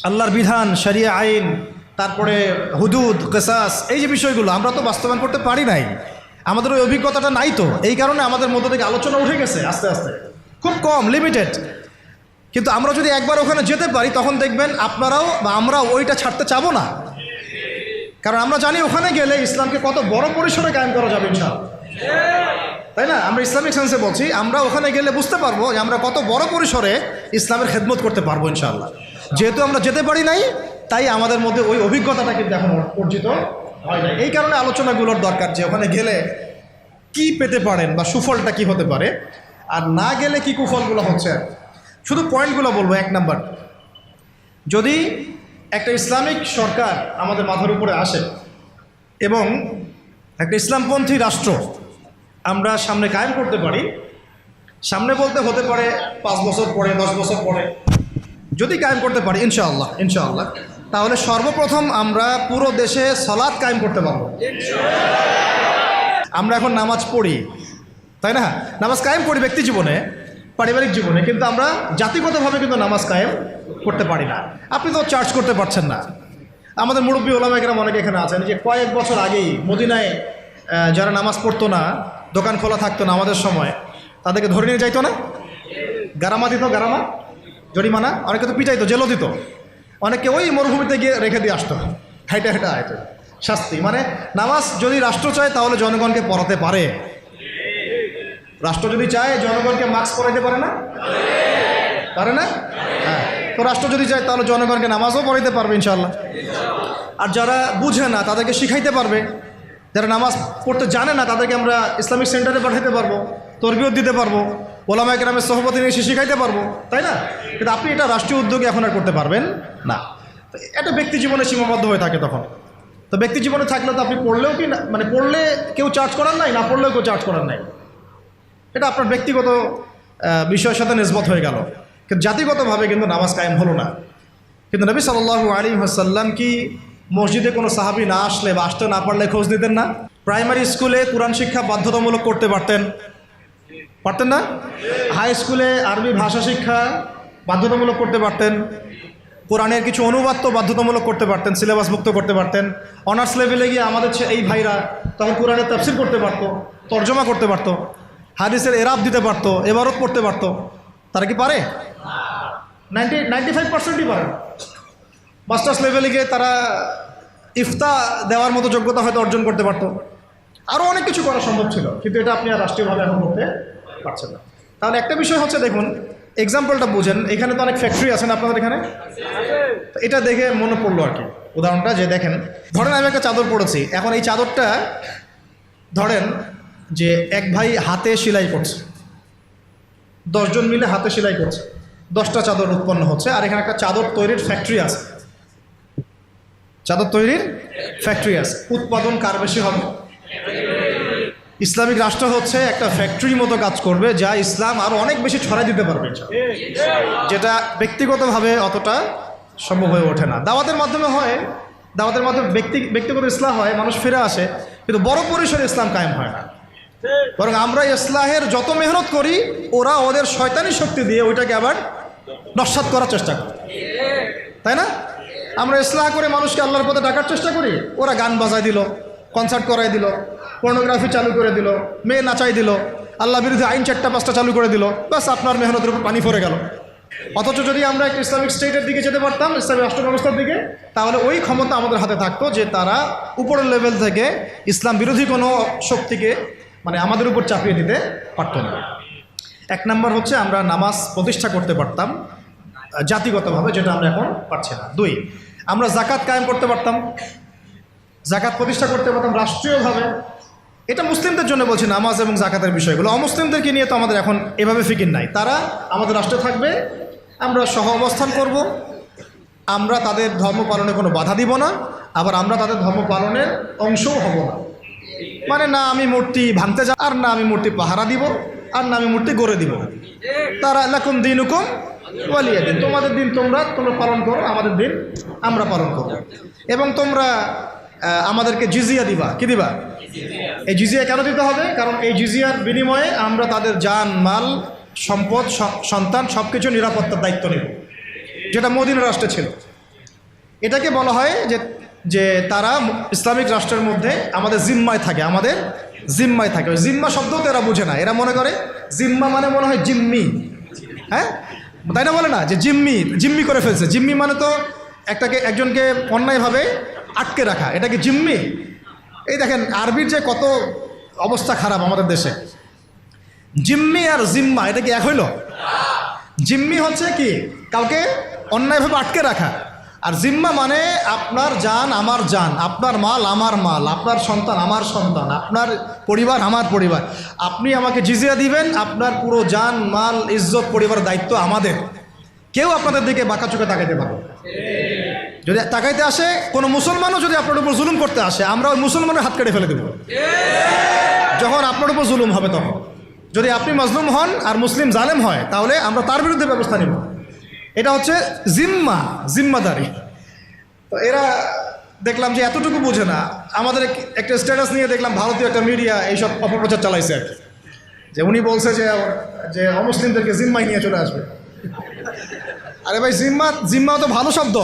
আল্লাহর বিধান, শরিয়া আইন, তারপরে হুদুদ, কিসাস, এই যে বিষয়গুলো আমরা তো বাস্তবায়ন করতে পারি নাই। আমাদের ওই অভিজ্ঞতাটা নাই তো, এই কারণে আমাদের মধ্য থেকে আলোচনা উঠে গেছে আস্তে আস্তে, খুব কম, লিমিটেড। কিন্তু আমরা যদি একবার ওখানে যেতে পারি তখন দেখবেন আপনারাও বা আমরাও ওইটা ছাড়তে চাবো না, কারণ আমরা জানি ওখানে গেলে ইসলামকে কত বড় পরিসরে কায়েম করা যাবে ইনশাআল্লাহ, তাই না? আমরা ইসলামিক সেন্সে বলছি, আমরা ওখানে গেলে বুঝতে পারবো যে আমরা কত বড় পরিসরে ইসলামের খেদমত করতে পারবো ইনশাআল্লাহ। যেহেতু আমরা যেতে পারি নাই, তাই আমাদের মধ্যে ওই অভিজ্ঞতাটা কিন্তু এখন অর্জিত হয় না। এই কারণে আলোচনাগুলোর দরকার যে ওখানে গেলে কি পেতে পারেন বা সুফলটা কি হতে পারে, আর না গেলে কি কুফলগুলো হচ্ছে। শুধু পয়েন্টগুলো বলবো। 1 নাম্বার, যদি একটা ইসলামিক সরকার আমাদের মাথার উপরে আসে এবং একটা ইসলামপন্থী রাষ্ট্র আমরা সামনে কায়েম করতে পারি, সামনে বলতে হতে পারে 5 বছর পরে, 10 বছর পরে যদি কায়েম করতে পারি ইনশাআল্লাহ, ইনশাআল্লাহ, তাহলে সর্বপ্রথম আমরা পুরো দেশে সালাত কায়েম করতে পারবো। আমরা এখন নামাজ পড়ি, তাই না? নামাজ কায়েম করি ব্যক্তি জীবনে, পারিবারিক জীবনে, কিন্তু আমরা জাতিগতভাবে কিন্তু নামাজ কায়েম করতে পারি না। আপনি তো চার্জ করতে পারছেন না। আমাদের মুরব্বী ওলামা কেরাম অনেকে এখানে আছেন যে কয়েক বছর আগেই মদিনায় যারা নামাজ পড়তো না, দোকান খোলা থাকতো না আমাদের সময়, তাদেরকে ধরে নিয়ে যাইতো না, গারামা দিত, গারামা, জরিমানা, অনেকে তো পিটাইতো, জেলও দিত, অনেকে ওই মরুভূমিতে গিয়ে রেখে দিয়ে আসতো, হাইটা হাইটা আইতো, শাস্তি। মানে নামাজ যদি রাষ্ট্র চায় তাহলে জনগণকে পড়াতে পারে। রাষ্ট্র যদি চায় জনগণকে মাস্ক পড়াইতে পারে না, পারে না? হ্যাঁ, তো রাষ্ট্র যদি চায় তাহলে জনগণকে নামাজও পড়াইতে পারবে ইনশাআল্লাহ। আর যারা বুঝে না তাদেরকে শিখাইতে পারবে, যারা নামাজ পড়তে জানে না তাদেরকে আমরা ইসলামিক সেন্টারে পাঠাইতে পারবো, তরবিয়ত দিতে পারবো, ওলামা কেরামের সহবতে নিয়ে শিখাইতে পারবো, তাই না? কিন্তু আপনি এটা রাষ্ট্রীয় উদ্যোগে এখন আর করতে পারবেন না। এটা ব্যক্তি জীবনে সীমাবদ্ধ হয়ে থাকে তখন। তো ব্যক্তি জীবনে থাকলে তো আপনি পড়লেও কি না, মানে পড়লে কেউ চার্জ করার নাই, না পড়লেও কেউ চার্জ করার নাই, এটা আপনার ব্যক্তিগত বিষয়ের সাথে নিসবত হয়ে গেল। কিন্তু জাতিগতভাবে কিন্তু নামাজ কায়েম হলো না। কিন্তু নবী সাল্লাল্লাহু আলাইহি ওয়াসাল্লাম কি মসজিদে কোনো সাহাবী না আসলে বা আসতে না পারলে খোঁজ নিতেন না? প্রাইমারি স্কুলে কোরআন শিক্ষা বাধ্যতামূলক করতে পারতেন, পারতেন না? হাই স্কুলে আরবি ভাষা শিক্ষা বাধ্যতামূলক করতে পারতেন, কোরআনের কিছু অনুবাদ তো বাধ্যতামূলক করতে পারতেন, সিলেবাস মুক্ত করতে পারতেন। অনার্স লেভেলে গিয়ে আমাদের এই ভাইরা তখন কোরআনের তাফসীর করতে পারতো, তর্জমা করতে পারতো, হাদিসের এরাব দিতে পারতো, এবারত পড়তে পারতো। তারা কি পারে? 95%ই পারে। মাস্টার্স লেভেলে গিয়ে তারা ইফতা দেওয়ার মতো যোগ্যতা হয়তো অর্জন করতে পারতো। আরও অনেক কিছু করা সম্ভব ছিল, কিন্তু এটা আপনি আর রাষ্ট্রীয়ভাবে এখন করতে পারছেন না। তাহলে একটা বিষয় হচ্ছে, দেখুন এক্সাম্পলটা বুঝেন। এখানে তো অনেক ফ্যাক্টরি আছেন আপনাদের এখানে, এটা দেখে মনে পড়লো আর কি উদাহরণটা, যে দেখেন ধরেন আমি একটা চাদর পরেছি, এখন এই চাদরটা ধরেন যে এক ভাই হাতে সেলাই করছে, 10 জন মিলে হাতে সেলাই করছে, 10টা চাদর উৎপন্ন হচ্ছে, আর এখানে একটা চাদর তৈরির ফ্যাক্টরি আছে, চাদর তৈরির ফ্যাক্টরি আছে। উৎপাদন কার বেশি হবে? ইসলামিক রাষ্ট্র হচ্ছে একটা ফ্যাক্টরির মতো কাজ করবে, যা ইসলাম আরও অনেক বেশি ছড়াই দিতে পারবে, যেটা ব্যক্তিগতভাবে অতটা সম্ভব হয়ে ওঠে না। দাওয়াতের মাধ্যমে হয়, দাওয়াতের মাধ্যমে ব্যক্তিগত ইসলাম হয়, মানুষ ফিরে আসে, কিন্তু বড় পরিসরে ইসলাম কায়েম হয় না। বরং আমরা ইসলাহের যত মেহনত করি, ওরা ওদের শয়তানি শক্তি দিয়ে ওইটাকে আবার নস্যাৎ করার চেষ্টা করে, তাই না? আমরা ইসলাহ করে মানুষকে আল্লাহর পথে ডাকার চেষ্টা করি, ওরা গান বাজায় দিল, কনসার্ট করাই দিল, পর্নোগ্রাফি চালু করে দিল, মেয়ে নাচাই দিল, আল্লাহ বিরুদ্ধে আইন 4টা-5টা চালু করে দিল, ব্যাস আপনার মেহনতের উপর পানি পড়ে গেল। অথচ যদি আমরা একটা ইসলামিক স্টেটের দিকে যেতে পারতাম, ইসলামিক রাষ্ট্র ব্যবস্থার দিকে, তাহলে ওই ক্ষমতা আমাদের হাতে থাকতো যে তারা উপরের লেভেল থেকে ইসলাম বিরোধী কোনো শক্তিকে মানে আমাদের উপর চাপিয়ে দিতে পারত না। 1 নম্বর হচ্ছে আমরা নামাজ প্রতিষ্ঠা করতে পারতাম জাতিগতভাবে, যেটা আমরা এখন পারছি না। 2, আমরা যাকাত কায়েম করতে পারতাম, যাকাত প্রতিষ্ঠা করতে পারতাম রাষ্ট্রীয়ভাবে। এটা মুসলিমদের জন্য বলছি, নামাজ এবং যাকাতের বিষয়গুলো। অমুসলিমদেরকে নিয়ে তো আমাদের এখন এভাবে ফিকির নাই। তারা আমাদের রাষ্ট্রে থাকবে, আমরা সহ অবস্থান করব, আমরা তাদের ধর্ম পালনে কোনো বাধা দিব না, আবার আমরা তাদের ধর্ম পালনের অংশও হব না। মানে না আমি মূর্তি ভাঙতে যাব, আর না আমি মূর্তি পাহারা দিব, আর না আমি মূর্তি গড়ে দিব। তারা লাকুম দীনুকুম ওয়ালিয়া দিন, তোমাদের দিন তোমরা পালন করো, আমাদের দিন আমরা পালন করব। এবং তোমরা আমাদেরকে জিজিয়া দিবা। কি দিবা? এই জিজিয়া কেন দিতে হবে? কারণ এই জিজিয়ার বিনিময়ে আমরা তাদের জান, মাল, সম্পদ, সন্তান সব কিছু নিরাপত্তার দায়িত্ব নেব, যেটা মদিনা রাষ্ট্রে ছিল। এটাকে বলা হয় যে তারা ইসলামিক রাষ্ট্রের মধ্যে আমাদের জিম্মায় থাকে, আমাদের জিম্মায় থাকে। ওই জিম্মা শব্দও তো এরা বুঝে না, এরা মনে করে জিম্মা মানে মনে হয় জিম্মি, হ্যাঁ তাই না? বলে না যে জিম্মি করে ফেলছে। জিম্মি মানে তো একজনকে অন্যায়ভাবে আটকে রাখা, এটাকে জিম্মি। এই দেখেন আরবির যে কত অবস্থা খারাপ আমাদের দেশে। জিম্মি আর জিম্মা এটা কি এক হইল? জিম্মি হচ্ছে কি কাউকে অন্যায়ভাবে আটকে রাখা, আর জিম্মা মানে আপনার জান আমার জান, আপনার মাল আমার মাল, আপনার সন্তান আমার সন্তান, আপনার পরিবার আমার পরিবার। আপনি আমাকে জিজিয়া দিবেন, আপনার পুরো জান, মাল, ইজ্জত, পরিবার দায়িত্ব আমাদের। কেউ আপনাদের দিকে বাঁকা চোখে তাকাইতে পারবে। যদি তাকাইতে আসে কোনো মুসলমানও যদি আপনার উপর জুলুম করতে আসে, আমরা ওই মুসলমানের হাত কেটে ফেলে দেব যখন আপনার উপর জুলুম হবে। তখন যদি আপনি মাজলুম হন আর মুসলিম জালেম হয়, তাহলে আমরা তার বিরুদ্ধে ব্যবস্থা নেব। এটা হচ্ছে জিম্মাদারি। তো এরা দেখলাম যে এতটুকু বোঝে না। আমাদের একটা স্ট্যাটাস নিয়ে দেখলাম ভারতীয় একটা মিডিয়া এইসব অপপ্রচার চালাইছে আর কি, যে উনি বলছে যে অমুসলিমদেরকে জিম্মায় নিয়ে চলে আসবে। আরে ভাই, জিম্মা তো ভালো শব্দ।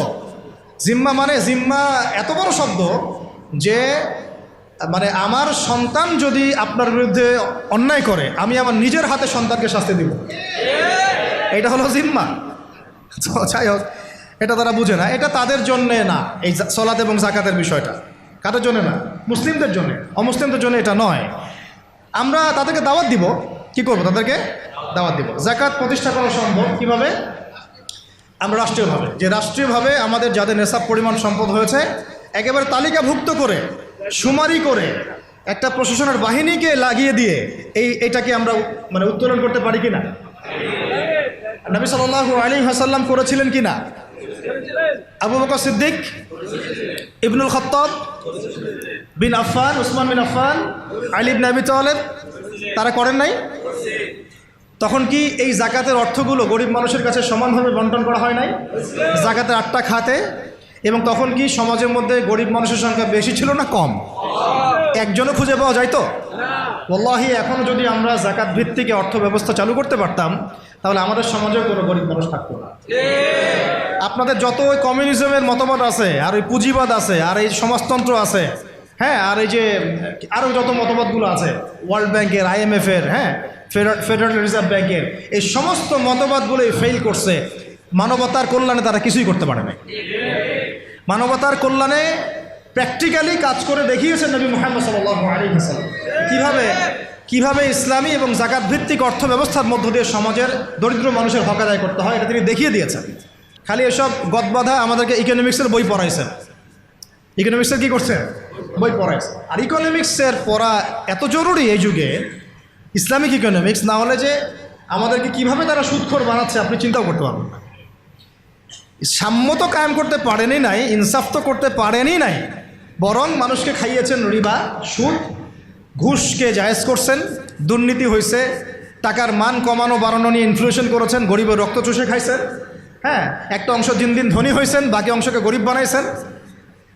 জিম্মা এত বড় শব্দ যে মানে আমার সন্তান যদি আপনার বিরুদ্ধে অন্যায় করে, আমি আমার নিজের হাতে সন্তানকে শাস্তি দিব, এটা হলো জিম্মা। তো যাই হোক, এটা তারা বুঝে না। এটা তাদের জন্যে না, এই সালাত এবং যাকাতের বিষয়টা কাদের জন্য না? মুসলিমদের জন্য। অমুসলিমদের জন্য এটা নয়। আমরা তাদেরকে দাওয়াত দিব। কি করব? তাদেরকে দাওয়াত দিব। যাকাত প্রতিষ্ঠা করা সম্ভব কিভাবে? আমরা রাষ্ট্রীয়ভাবে, যে রাষ্ট্রীয়ভাবে আমাদের যাদের নেশাব পরিমাণ সম্পদ হয়েছে, একেবারে তালিকাভুক্ত করে, সুমারি করে, একটা প্রশাসনের বাহিনীকে লাগিয়ে দিয়ে এইটাকে আমরা মানে উত্তোলন করতে পারি কিনা? নবী সাল্লাল্লাহু আলাইহি ওয়াসাল্লাম করেছিলেন কিনা? আবু বকর সিদ্দিক, ইবনুল খাত্তাব বিন আফফান, উসমান বিন আফফান, আলী ইবনে আবি তালেব, তারা করেন নাই? তখন কি এই যাকাতের অর্থগুলো গরিব মানুষের কাছে সমানভাবে বন্টন করা হয় নাই? যাকাতের 8টা খাতে। এবং তখন কি সমাজের মধ্যে গরিব মানুষের সংখ্যা বেশি ছিল না কম? একজনও খুঁজে পাওয়া যায় তো? ওয়াল্লাহি এখনও যদি আমরা যাকাত ভিত্তিক অর্থ ব্যবস্থা চালু করতে পারতাম তাহলে আমাদের সমাজেও কোনো গরিব মানুষ থাকতো না। আপনাদের যত ওই কমিউনিজমের মতবাদ আছে আর ওই পুঁজিবাদ আছে আর এই সমাজতন্ত্র আছে, হ্যাঁ, আর এই যে আরও যত মতবাদগুলো আছে ওয়ার্ল্ড ব্যাংকের, IMF-এর, হ্যাঁ, ফেডারেল রিজার্ভ ব্যাংকের, এই সমস্ত মতবাদগুলোই ফেল করছে। মানবতার কল্যাণে তারা কিছুই করতে পারে না। মানবতার কল্যাণে প্র্যাকটিক্যালি কাজ করে দেখিয়েছেন নবী মুহাম্মদ সাল্লাল্লাহু আলাইহি ওয়াসাল্লাম কিভাবে ইসলামী এবং যাকাত ভিত্তিক অর্থ ব্যবস্থার মধ্য দিয়ে সমাজের দরিদ্র মানুষের হক আদায় করতে হয়, এটা তিনি দেখিয়ে দিয়েছেন। খালি এসব গদবাধা আমাদেরকে ইকোনমিক্সের বই পড়াইছেন। ইকোনমিক্সের কী করছে? বই পড়াইছে। আর ইকোনমিক্সের পড়া এত জরুরি এই যুগে, ইসলামিক ইকোনমিক্স, না হলে যে আমাদেরকে কিভাবে তারা সুদখোর বানাচ্ছে আপনি চিন্তাও করতে পারবেন না। সাম্য তো কায়েম করতে পারেনই নাই, ইনসাফ তো করতে পারেনই নাই, বরং মানুষকে খাইয়েছেন রিবা, সুদ, ঘুষকে জায়েজ করছেন, দুর্নীতি হয়েছে, টাকার মান কমানো বাড়ানো নিয়ে ইনফ্লেশন করেছেন, গরিবের রক্ত চুষে খাইছেন, হ্যাঁ, একটা অংশ দিন দিন ধনী হয়েছেন, বাকি অংশকে গরিব বানাইছেন।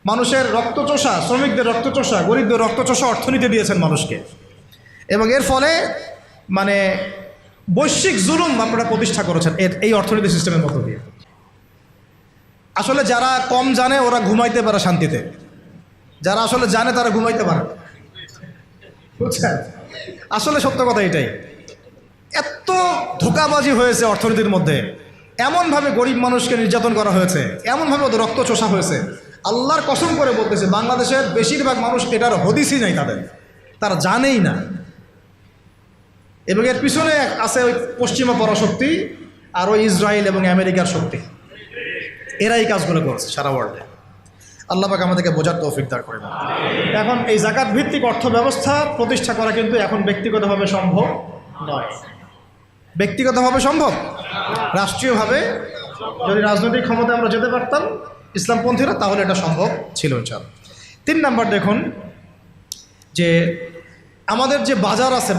মানুষের রক্তচোষা, শ্রমিকদের রক্তচোষা, গরিবদের রক্তচোষা অর্থনীতি দিয়েছেন মানুষকে, এবং এর ফলে মানে বৈশ্বিক জুলুম আপনারা প্রতিষ্ঠা করেছেন এই অর্থনীতি সিস্টেমের মধ্য দিয়ে। আসলে যারা কম জানে ওরা ঘুমাইতে পারে শান্তিতে, যারা আসলে জানে তারা ঘুমাইতে পারে, বুঝছেন? আসলে সত্য কথা এটাই। এত ধোঁকাবাজি হয়েছে অর্থনীতির মধ্যে, এমনভাবে গরিব মানুষকে নির্যাতন করা হয়েছে, এমনভাবে ওদের রক্ত চোষা হয়েছে। আল্লাহর কসম করে বলতেছে বাংলাদেশের বেশিরভাগ মানুষ এটার হদিসই নাই, তারা জানেই না। এবং এর পিছনে আছে ওই পশ্চিমা পরাশক্তি আর ওই ইসরায়েল এবং আমেরিকার শক্তি, এরাই কাজগুলো করছে সারা ওয়ার্ল্ডে। আল্লাহ পাক আমাদেরকে বোঝার তৌফিক দান করেন। এখন এই যাকাত ভিত্তিক অর্থ ব্যবস্থা প্রতিষ্ঠা করা কিন্তু এখন ব্যক্তিগতভাবে সম্ভব নয়। ব্যক্তিগতভাবে সম্ভব, রাষ্ট্রীয়ভাবে যদি রাজনৈতিক ক্ষমতা আমরা যেতে পারতাম ইসলামপন্থীরা, তাহলে এটা সম্ভব ছিল ইনশাআল্লাহ। 3 নাম্বার দেখুন যে আমাদের যে বাজার আছে,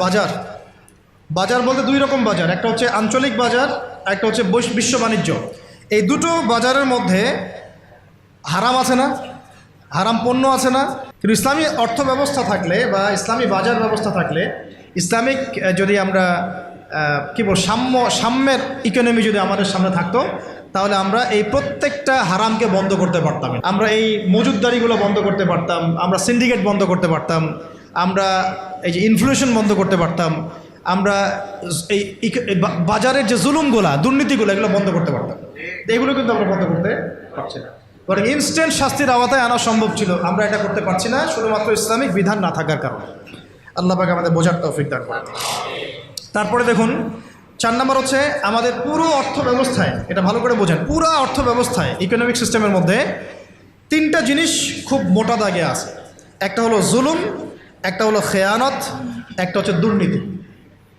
বাজার বলতে 2 রকম বাজার, একটা হচ্ছে আঞ্চলিক বাজার, একটা হচ্ছে বিশ্ব বাণিজ্য। এই দুটো বাজারের মধ্যে হারাম আছে না, হারাম পণ্য আছে না? কিন্তু ইসলামী অর্থ ব্যবস্থা থাকলে বা ইসলামী বাজার ব্যবস্থা থাকলে, ইসলামিক যদি আমরা কী বল সাম্যের ইকোনমি যদি আমাদের সামনে থাকতো, তাহলে আমরা এই প্রত্যেকটা হারামকে বন্ধ করতে পারতাম। আমরা এই মজুদদারিগুলো বন্ধ করতে পারতাম, আমরা সিন্ডিকেট বন্ধ করতে পারতাম, আমরা এই যে ইনফ্লেশন বন্ধ করতে পারতাম, আমরা এই বাজারের যে জুলুমগুলা, দুর্নীতিগুলো, এগুলো বন্ধ করতে পারতাম। এগুলো কিন্তু আমরা বন্ধ করতে পারছি না, বরং ইনস্ট্যান্ট শাস্তির আওতায় আনা সম্ভব ছিল, আমরা এটা করতে পারছি না শুধুমাত্র ইসলামিক বিধান না থাকার কারণে। আল্লাহ পাক আমাদের বোঝার তৌফিক দান করেন। তারপরে দেখুন 4 নম্বর হচ্ছে আমাদের পুরো অর্থ ব্যবস্থায়, এটা ভালো করে বোঝেন, পুরো অর্থ ব্যবস্থায় ইকোনমিক সিস্টেমের মধ্যে 3টা জিনিস খুব মোটা দাগে আছে। একটা হলো জুলুম, একটা হলো খেয়ানত, একটা হচ্ছে দুর্নীতি।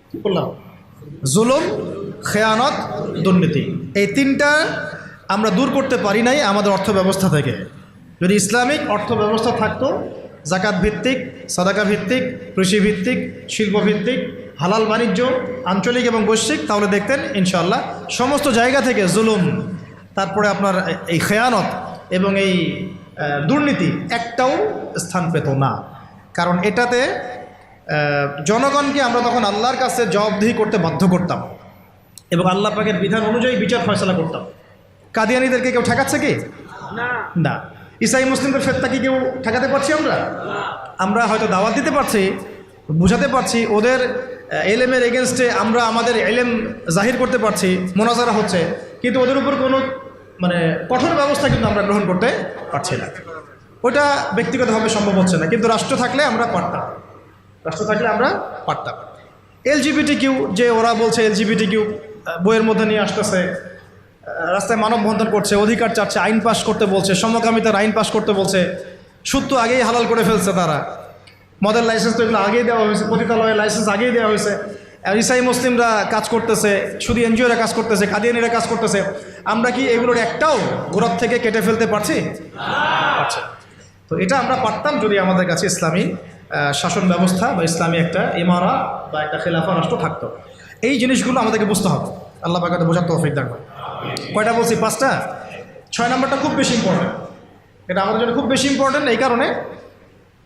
কি বললাম? জুলুম, খেয়ানত, দুর্নীতি। এই 3টা আমরা দূর করতে পারি নাই আমাদের অর্থ ব্যবস্থা থেকে। যদি ইসলামিক অর্থ ব্যবস্থা থাকতো, যাকাত ভিত্তিক, সাদাকা ভিত্তিক, কৃষি ভিত্তিক, শিল্প ভিত্তিক, হালাল বাণিজ্য, আঞ্চলিক এবং বৈশ্বিক, তাহলে দেখতেন ইনশাআল্লাহ সমস্ত জায়গা থেকে জুলুম, তারপরে আপনার এই খেয়ানত এবং এই দুর্নীতি একটাও স্থান পেত না। কারণ এটাতে জনগণকে আমরা তখন আল্লাহর কাছে জবাবদিহি করতে বাধ্য করতাম এবং আল্লাহ পাকের বিধান অনুযায়ী বিচার ফয়সালা করতাম। কাদিয়ানীদেরকে কেউ ঠেকাচ্ছে কি? না। ইসাই মুসলিমদের ফেতনা কি কেউ ঠেকাতে পারছি? আমরা হয়তো দাওয়াত দিতে পারছি, বুঝাতে পারছি, ওদের এলেমের এগেনস্টে আমরা আমাদের এলেম জাহির করতে পারছি, মোনাজারা হচ্ছে, কিন্তু ওদের উপর কোনো মানে কঠোর ব্যবস্থা কিন্তু আমরা গ্রহণ করতে পারছি না। ওইটা ব্যক্তিগতভাবে সম্ভব হচ্ছে না, কিন্তু রাষ্ট্র থাকলে আমরা পারতাম। LGBTQ, যে ওরা বলছে LGBTQ বইয়ের মধ্যে নিয়ে আসতেছে, রাস্তায় মানববন্ধন করছে, অধিকার চাচ্ছে, আইন পাশ করতে বলছে, সমকামিতার আইন পাশ করতে বলছে। সুদ তো আগেই হালাল করে ফেলছে তারা, মদের লাইসেন্স তো এগুলো আগেই দেওয়া হয়েছে, পতিতালয়ের লাইসেন্স আগেই দেওয়া হয়েছে। ইসাই মুসলিমরা কাজ করতেছে, শুধু এনজিওরা কাজ করতেছে, কাদিয়ানিরা কাজ করতেছে। আমরা কি এগুলোর একটাও গোড়ার থেকে কেটে ফেলতে পারছি? আচ্ছা, তো এটা আমরা পারতাম যদি আমাদের কাছে ইসলামী শাসন ব্যবস্থা বা ইসলামী একটা ইমারা বা একটা খেলাফা রাষ্ট্র থাকতো। এই জিনিসগুলো আমাদেরকে বুঝতে হবে। আল্লাহ পাক বোঝার তৌফিক দান করেন। কয়টা বলছি? 5টা। 6 নম্বরটা খুব বেশি ইম্পর্টেন্ট। এটা আমাদের জন্য খুব বেশি ইম্পর্টেন্ট এই কারণে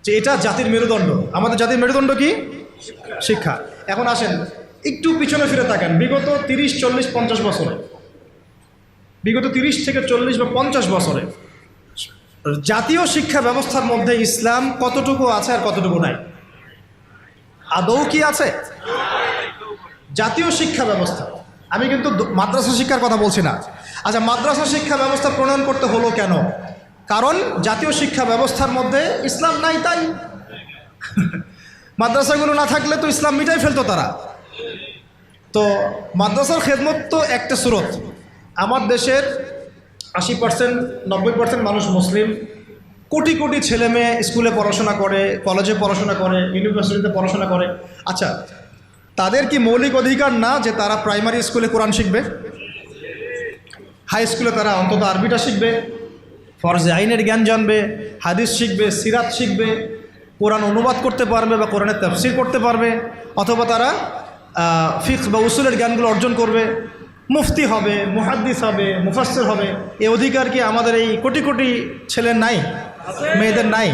যে এটা জাতির মেরুদণ্ড। আমাদের জাতির মেরুদণ্ড কি? শিক্ষা। এখন আসেন একটু পিছনে ফিরে তাকান, বিগত 30, 40, 50 বছরে, বিগত 30 থেকে 40 বা 50 বছরে জাতীয় শিক্ষা ব্যবস্থার মধ্যে ইসলাম কতটুকু আছে আর কতটুকু নাই? আদৌ কি আছে? জাতীয় শিক্ষা ব্যবস্থা, আমি কিন্তু মাদ্রাসা শিক্ষার কথা বলছি না। আচ্ছা, মাদ্রাসা শিক্ষা ব্যবস্থা প্রণয়ন করতে হলো কেন? কারণ জাতীয় শিক্ষা ব্যবস্থার মধ্যে ইসলাম নাই, তাই। মাদ্রাসাগুলো না থাকলে তো ইসলাম মিটাই ফেলতো তারা। তো মাদ্রাসার খেদমত তো একটা সুরত। আমার দেশের 80%, 90% মানুষ মুসলিম, কোটি কোটি ছেলে মেয়ে স্কুলে পড়াশোনা করে, কলেজে পড়াশোনা করে, ইউনিভার্সিটিতে পড়াশোনা করে। আচ্ছা, তাদের কি মৌলিক অধিকার না যে তারা প্রাইমারি স্কুলে কোরআন শিখবে, হাই স্কুলে তারা অন্তত আরবিটা শিখবে, ফরজে আইনের জ্ঞান জানবে, হাদিস শিখবে, সিরাত শিখবে, কোরআন অনুবাদ করতে পারবে বা কোরআনের তাফসীর করতে পারবে, অথবা তারা ফিকহ বা উসুলের জ্ঞানগুলো অর্জন করবে, মুফতি হবে, মুহাদ্দিস হবে, মুফাসসির হবে? এই অধিকার কি আমাদের এই কোটি কোটি ছেলের নাই, মেয়েদের নাই?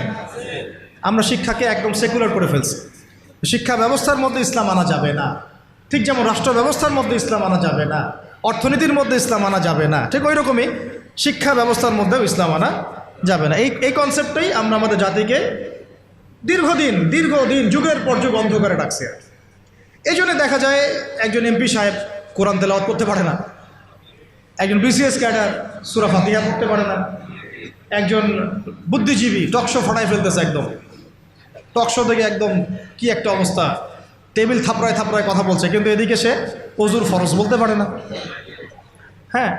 আমরা শিক্ষাকে একদম সেকুলার করে ফেলছি। শিক্ষা ব্যবস্থার মধ্যে ইসলাম আনা যাবে না, ঠিক যেমন রাষ্ট্র ব্যবস্থার মধ্যে ইসলাম আনা যাবে না, অর্থনীতির মধ্যে ইসলাম আনা যাবে না, ঠিক ওই রকমই শিক্ষা ব্যবস্থার মধ্যেও ইসলাম আনা যাবে না। এই কনসেপ্টটাই আমরা আমাদের জাতিকে দীর্ঘদিন যুগের পর যুগ অন্ধকারে রাখছি। এই জন্য দেখা যায় একজন এমপি সাহেব কোরআন তেলাওয়াত করতে পারে না, একজন বিসিএস ক্যাডার সূরা ফাতিহা পড়তে পারে না, একজন বুদ্ধিজীবী টকশো ফাটাই ফেলতেছে, একদম টকশো থেকে একদম কি একটা অবস্থা, টেবিল থাপড়ায় থাপড়ায় কথা বলছে, কিন্তু এদিকে সে ওযুর ফরজ বলতে পারে না। হ্যাঁ,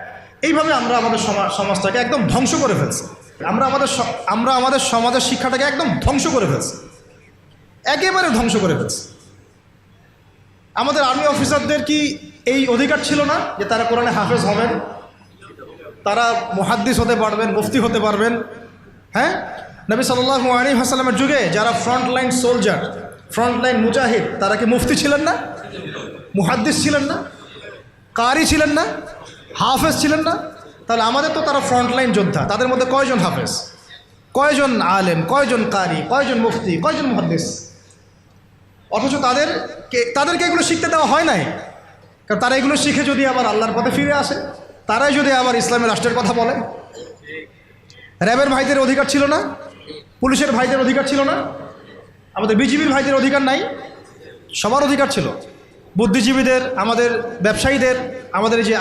এইভাবে আমরা আমাদের সমাজটাকে একদম ধ্বংস করে ফেলছি। আমরা আমাদের সমাজের শিক্ষাটাকে একদম ধ্বংস করে ফেলছি, একেবারে ধ্বংস করে ফেলছি। আমাদের আর্মি অফিসারদের কি এই অধিকার ছিল না যে তারা কোরআনে হাফেজ হবেন, তারা মুহাদ্দিস হতে পারবেন, মুফতি হতে পারবেন? হ্যাঁ, নবী সাল্লাল্লাহু আলাইহি ওয়াসাল্লামের যুগে যারা ফ্রন্টলাইন সোলজার, ফ্রন্টলাইন মুজাহিদ, তারা কি মুফতি ছিলেন না, মুহাদ্দিস ছিলেন না, কারি ছিলেন না, হাফেজ ছিলেন না? তাহলে আমাদের তো তারা ফ্রন্টলাইন যোদ্ধা, তাদের মধ্যে কয়জন হাফেজ, কয়জন আলেম, কয়জন কারি, কয়জন মুফতি, কয়জন মুহাদ্দিস? অথচ তাদেরকে এগুলো শিখতে দেওয়া হয় নাই। কারণ তারা এগুলো শিখে যদি আবার আল্লাহর পথে ফিরে আসে, তারাই যদি আবার ইসলামী রাষ্ট্রের কথা বলে। র্যাবের ভাইদের অধিকার ছিল না, পুলিশের ভাইদের অধিকার ছিল না, আমাদের বিজিবির ভাইদের অধিকার নাই? সবার অধিকার ছিল, বুদ্ধিজীবীদের, আমাদের ব্যবসায়ীদের, আমাদের যে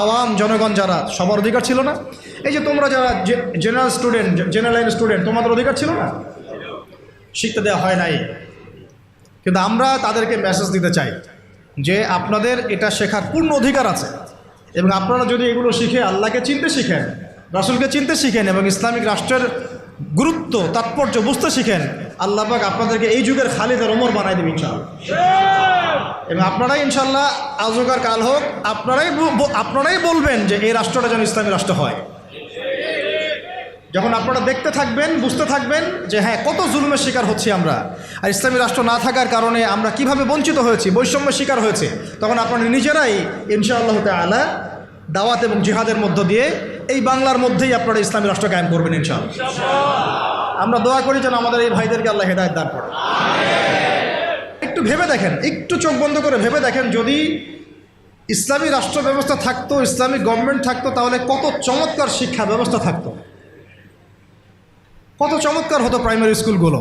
আওয়াম জনগণ যারা, সবার অধিকার ছিল না? এই যে তোমরা যারা জেনারেল লাইন স্টুডেন্ট, তোমাদের অধিকার ছিল না? শিখতে দেওয়া হয় নাই। কিন্তু আমরা তাদেরকে মেসেজ দিতে চাই যে আপনাদের এটা শেখার পূর্ণ অধিকার আছে, এবং আপনারা যদি এগুলো শিখে আল্লাহকে চিনতে শিখেন, রাসূলকে চিনতে শিখেন, এবং ইসলামিক রাষ্ট্রের গুরুত্ব তাৎপর্য বুঝতে শিখেন, আল্লাহ পাক আপনাদেরকে এই যুগের খালিদ আর ওমর বানাই দেবে ইনশাআল্লাহ। এবং আপনারাই ইনশাআল্লাহ আজ হোক আর কাল হোক আপনারাই বলবেন যে এই রাষ্ট্রটা যেন ইসলামী রাষ্ট্র হয়। যখন আপনারা দেখতে থাকবেন, বুঝতে থাকবেন যে হ্যাঁ, কত জুলুমের শিকার হচ্ছি আমরা, আর ইসলামী রাষ্ট্র না থাকার কারণে আমরা কিভাবে বঞ্চিত হয়েছি, বৈষম্যের শিকার হয়েছে, তখন আপনারা নিজেরাই ইনশাআল্লাহ তাআলা দাওয়াত এবং জিহাদের মধ্য দিয়ে এই বাংলার মধ্যেই আপনারা ইসলামী রাষ্ট্র কায়েম করবেন ইনশাআল্লাহ। আমরা দোয়া করি যেন আমাদের এই ভাইদেরকে আল্লাহ হেদায়েত দান করেন। একটু ভেবে দেখেন, একটু চোখ বন্ধ করে ভেবে দেখেন, যদি ইসলামী রাষ্ট্র ব্যবস্থা থাকতো, ইসলামিক গভর্নমেন্ট থাকতো, তাহলে কত চমৎকার শিক্ষা ব্যবস্থা থাকতো, কত চমৎকার হতো প্রাইমারি স্কুলগুলো।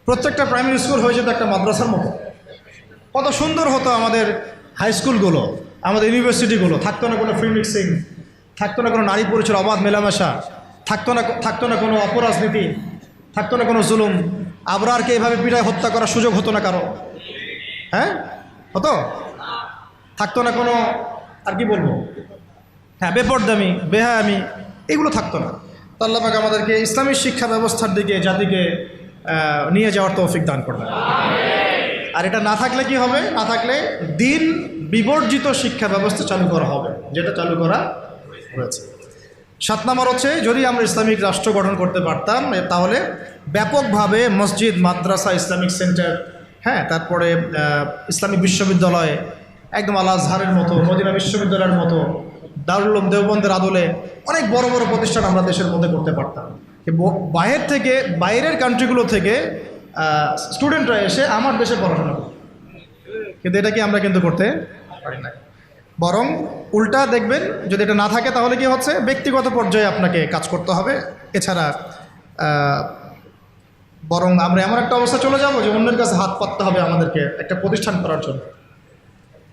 প্রত্যেকটা প্রাইমারি স্কুল হয়ে যেত একটা মাদ্রাসার মতো, কত সুন্দর হতো আমাদের হাই স্কুলগুলো, আমাদের ইউনিভার্সিটিগুলো। থাকতো না কোনো ফ্রি মিক্সিং, থাকতো না কোনো নারী পুরুষের অবাধ মেলামেশা, থাকতো না কোনো অপরাজনীতি, থাকতো না কোনো জুলুম, আবরারকে এভাবে পিটায় হত্যা করার সুযোগ হতো না কারো। হ্যাঁ, হতো? থাকতো না কোনো, আর কি বলবো, হ্যাঁ, বেপরদামি, বেহায়ামি, এগুলো থাকতো না। তো আল্লাহ পাক আমাদেরকে ইসলামী শিক্ষা ব্যবস্থার দিকে জাতিকে নিয়ে যাওয়ার তৌফিক দান করবেন। আর এটা না থাকলে কি হবে? না থাকলে দিন বিবর্জিত শিক্ষা ব্যবস্থা চালু করা হবে, যেটা চালু করা হয়েছে। 7 নম্বর হচ্ছে, যদি আমরা ইসলামিক রাষ্ট্র গঠন করতে পারতাম, তাহলে ব্যাপকভাবে মসজিদ, মাদ্রাসা, ইসলামিক সেন্টার, হ্যাঁ, তারপরে ইসলামিক বিশ্ববিদ্যালয়, একদম আল আজহারের মতো, মদিনা বিশ্ববিদ্যালয়ের মতো, দারুল উলুম দেওবন্দের আদলে অনেক বড় বড় প্রতিষ্ঠান আমরা দেশের মধ্যে করতে পারতাম। বাইরের কান্ট্রিগুলো থেকে স্টুডেন্টরা এসে আমার দেশে পড়াশোনা করে, কিন্তু এটা কি আমরা কিন্তু করতে পারি না। বরং উল্টা দেখবেন, যদি এটা না থাকে তাহলে কি হচ্ছে, ব্যক্তিগত পর্যায়ে আপনাকে কাজ করতে হবে। এছাড়া বরং আমরা এমন একটা অবস্থা চলে যাব যে অন্যের কাছে হাত পাততে হবে আমাদেরকে একটা প্রতিষ্ঠান করার জন্য।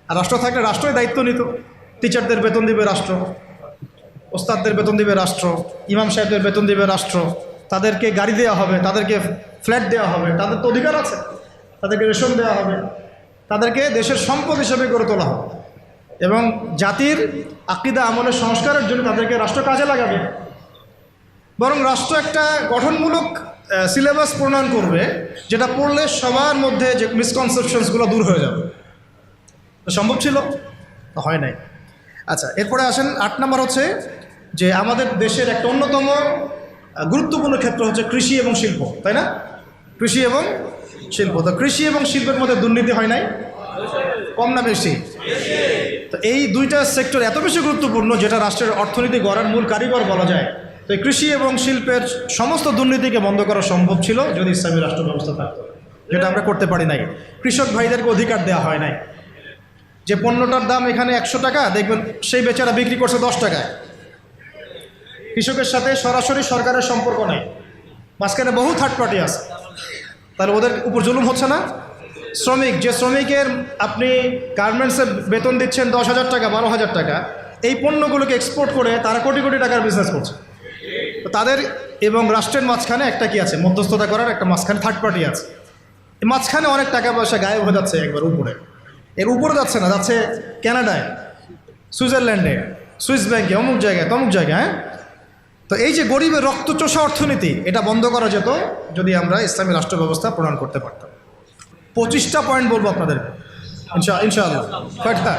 আর রাষ্ট্র থাকলে রাষ্ট্রই দায়িত্ব নিত। টিচারদের বেতন দিবে রাষ্ট্র, ওস্তাদদের বেতন দিবে রাষ্ট্র, ইমাম সাহেবদের বেতন দিবে রাষ্ট্র, তাদেরকে গাড়ি দেওয়া হবে, তাদেরকে ফ্ল্যাট দেওয়া হবে, তাদের তো অধিকার আছে, তাদেরকে রেশন দেওয়া হবে, তাদেরকে দেশের সম্পদ হিসেবে গড়ে তোলা হবে এবং জাতির আকীদা আমলের সংস্কারের জন্য তাদেরকে রাষ্ট্র কাজে লাগাবে। বরং রাষ্ট্র একটা গঠনমূলক সিলেবাস প্রণয়ন করবে, যেটা পড়লে সবার মধ্যে যে মিসকনসেপশনসগুলো দূর হয়ে যাবে। সম্ভব ছিল? হয় নাই। আচ্ছা, এরপরে আসেন 8 নম্বর হচ্ছে যে আমাদের দেশের একটা অন্যতম গুরুত্বপূর্ণ ক্ষেত্র হচ্ছে কৃষি এবং শিল্প, তাই না? কৃষি এবং শিল্প। তো কৃষি এবং শিল্পের মধ্যে দুর্নীতি হয় নাই? কম না বেশি? তো এই দুইটা সেক্টর এত বেশি গুরুত্বপূর্ণ, যেটা রাষ্ট্রের অর্থনীতি গড়ার মূল কারিগর বলা যায়। তো এই কৃষি এবং শিল্পের সমস্ত দুর্নীতিকে বন্ধ করা সম্ভব ছিল যদি ইসলামী রাষ্ট্র ব্যবস্থা থাকতো, যেটা আমরা করতে পারি নাই। কৃষক ভাইদেরকে অধিকার দেওয়া হয় নাই। যে পণ্যটার দাম এখানে 100 টাকা, দেখবেন সেই বেচারা বিক্রি করছে 10 টাকায়। কৃষকের সাথে সরাসরি সরকারের সম্পর্ক নেই, মাঝখানে বহু থার্ড পার্টি আছে। তাহলে ওদের উপর জুলুম হচ্ছে না? শ্রমিক, যে শ্রমিকের আপনি গার্মেন্টসে বেতন দিচ্ছেন 10,000 টাকা, 12,000 টাকা, এই পণ্যগুলোকে এক্সপোর্ট করে তারা কোটি কোটি টাকার বিজনেস করছে। তো তাদের এবং রাষ্ট্রের মাঝখানে একটা কি আছে, মধ্যস্থতা করার একটা মাঝখানে থার্ড পার্টি আছে। এই মাঝখানে অনেক টাকা পয়সা গায়েব হয়ে যাচ্ছে একবার উপরে। এর উপরে যাচ্ছে না, যাচ্ছে কানাডায়, সুইজারল্যান্ডে, সুইস ব্যাংকে, অমুক জায়গায়, তমুক জায়গায়। হ্যাঁ, তো এই যে গরিবের রক্তচোষা অর্থনীতি, এটা বন্ধ করা যেত যদি আমরা ইসলামী রাষ্ট্র ব্যবস্থা প্রণয়ন করতে পারতাম। 25টা পয়েন্ট বলবো আপনাদের, ইনশাআল্লাহ। কয়টা?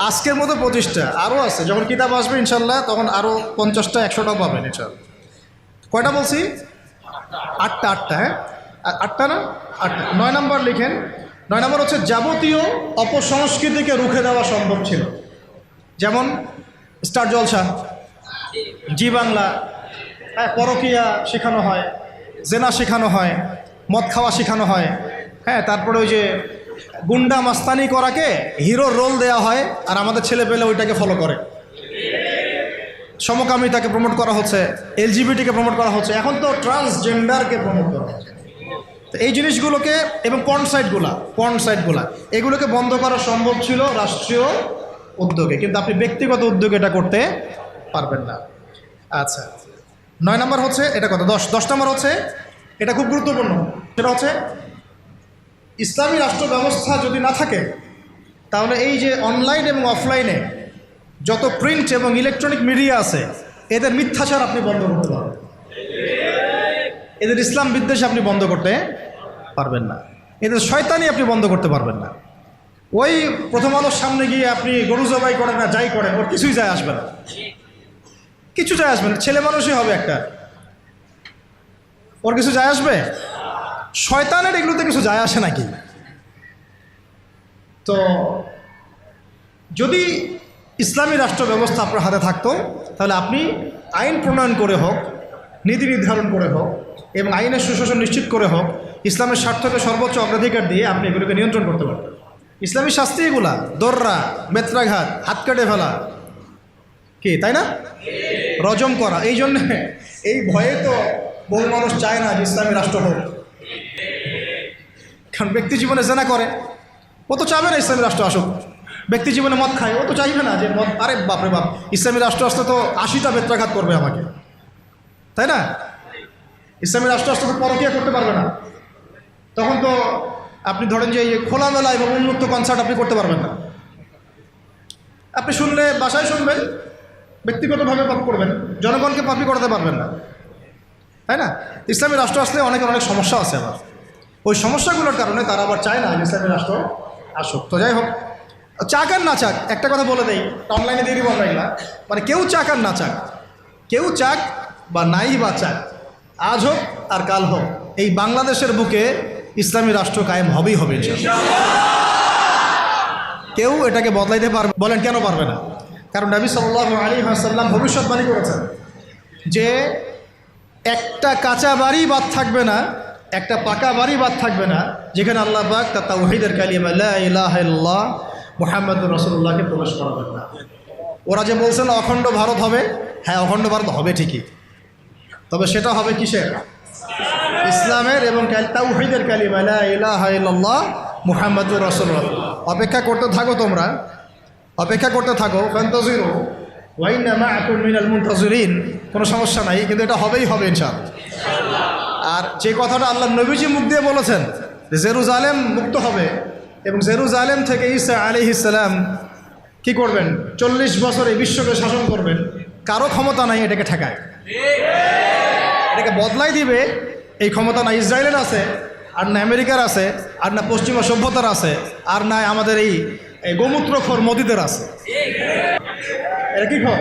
আজকের মতো 25টা, আরও আছে। যখন কিতাব আসবে ইনশাআল্লাহ তখন আরও 50টা 100টাও পাবেন ইনশাআল্লাহ। কয়টা বলছি? 8টা। হ্যাঁ, 8টা না? 8টা। 9 নম্বর লিখেন। 9 নম্বর হচ্ছে যাবতীয় অপসংস্কৃতিকে রুখে দেওয়া সম্ভব ছিল। যেমন স্টার জলসা, জি বাংলা, হ্যাঁ, পরকীয়া শেখানো হয়, জেনা শেখানো হয়, মদ খাওয়া শেখানো হয়। হ্যাঁ, তারপরে ওই যে গুন্ডা মাস্তানি করাকে হিরোর রোল দেওয়া হয়, আর আমাদের ছেলে পেলে ওইটাকে ফলো করে। সমকামিতাকে প্রমোট করা হচ্ছে, এলজিবিটিকে প্রমোট করা হচ্ছে, এখন তো ট্রান্সজেন্ডারকে প্রমোট করা হচ্ছে। তো এই জিনিসগুলোকে এবং পর্ন সাইটগুলা এগুলোকে বন্ধ করা সম্ভব ছিল রাষ্ট্রীয় উদ্যোগে, কিন্তু আপনি ব্যক্তিগত উদ্যোগে এটা করতে পারবেন না। আচ্ছা, 9 নম্বর হচ্ছে এটা কত, 10 নম্বর হচ্ছে এটা খুব গুরুত্বপূর্ণ। সেটা হচ্ছে ইসলামী রাষ্ট্র ব্যবস্থা যদি না থাকে, তাহলে এই যে অনলাইন এবং অফলাইনে যত প্রিন্ট এবং ইলেকট্রনিক মিডিয়া আছে, এদের মিথ্যাচার আপনি বন্ধ করতে পারবেন, এদের ইসলাম বিদ্বেষ আপনি বন্ধ করতে পারবেন না, এদের শয়তানি আপনি বন্ধ করতে পারবেন না। ওই প্রথম আলোর সামনে গিয়ে আপনি গরু জবাই করেন না, যাই করেন, ওর কিছুই যায় আসবে না, কিছু যায় আসবে না। ছেলে মানুষই হবে একটা, ওর কিছু যায় আসবে? শয়তানের এগুলোতে কিছু যায় আসে নাকি? তো যদি ইসলামী রাষ্ট্র ব্যবস্থা আপনার হাতে থাকতো, তাহলে আপনি আইন প্রণয়ন করে হোক, নীতি নির্ধারণ করে হোক এবং আইনের সুশাসন নিশ্চিত করে হোক, ইসলামের স্বার্থকে সর্বোচ্চ অগ্রাধিকার দিয়ে আপনি এগুলোকে নিয়ন্ত্রণ করতে পারবেন। ইসলামী শাস্তি এগুলা, দর্রা, বেত্রাঘাত, হাত কেটে ফেলা, কি তাই না? রজম করা। এই জন্যে এই ভয়ে তো বহু মানুষ চায় না যে ইসলামী রাষ্ট্র হোক, কারণ ব্যক্তি জীবনে জেনা করে, ও তো চাবে না ইসলামী রাষ্ট্র আসুক। ব্যক্তি জীবনে মদ খায়, ও তো চাইবে না যে মদ, আরে বাপরে বাপ, ইসলামী রাষ্ট্র আসলে তো 80টা বেত্রাঘাত করবে আমাকে, তাই না? ইসলামী রাষ্ট্র আসলে তো পরকীয়া করতে পারবে না, তখন তো আপনি ধরেন যে এই খোলামেলা এবং উন্মুক্ত কনসার্ট আপনি করতে পারবেন না। আপনি শুনলে বাসায় শুনবেন, ব্যক্তিগতভাবে পাপ করবেন, জনগণকে পাপি করতে পারবেন না, তাই না? ইসলামী রাষ্ট্র আসলে অনেকের অনেক সমস্যা আছে। আবার ওই সমস্যাগুলোর কারণে তারা আবার চায় না ইসলামী রাষ্ট্র আসুক। তো যাই হোক, চাক আর না চাক, একটা কথা বলে দেই, অনলাইনে দিয়ে দিব আমরা এগুলা, মানে কেউ চাক আর না চাক, কেউ চাক বা নাই বা চাক, আজ হোক আর কাল হোক, এই বাংলাদেশের বুকে ইসলামী রাষ্ট্র কায়েম হবেই হবে। কেউ এটাকে বদলাইতে পারবে? বলেন কেন পারবে না? কারণ নবী সাল্লাল্লাহু আলাইহি ওয়াসাল্লাম ভবিষ্যৎবাণী করেছেন যে একটা কাঁচা বাড়ি বাদ থাকবে না, একটা পাকা বাড়ি বাদ থাকবে না যেখানে আল্লাহ পাক তার তাওহীদের কালিমা লা ইলাহা ইল্লাল্লাহ মুহাম্মাদুর রাসূলুল্লাহকে প্রবেশ করাবেন না। ওরা যে বলছেন অখণ্ড ভারত হবে, হ্যাঁ অখণ্ড ভারত হবে ঠিকই, তবে সেটা হবে কিসের? ইসলামের এবং তাওহীদের কালিমা লা ইলাহা ইল্লাল্লাহ মুহাম্মাদুর রাসূলুল্লাহ। অপেক্ষা করতে থাকো, তোমরা অপেক্ষা করতে থাকো। ফান্তাজিরু ওয়া ইন্না মাআকুম মিনাল মুনতাজিরিন। কোনো সমস্যা নাই, কিন্তু এটা হবেই হবে ইনশাআল্লাহ। আর যে কথাটা আল্লাহ নবীজি মুখ দিয়ে বলেছেন যে জেরুজালেম মুক্ত হবে এবং জেরুজালেম থেকে ঈসা আলাইহিস সালাম কি করবেন? 40 বছর এই বিশ্বকে শাসন করবেন। কারো ক্ষমতা নাই এটাকে ঠেকায়, এটাকে বদলাই দিবে এই ক্ষমতা না ইসরায়েলের আছে, আর না আমেরিকার আছে, আর না পশ্চিমা সভ্যতার আছে, আর না আমাদের এই গোমূত্রখোর মোদিদের আছে। এটা কি খবর?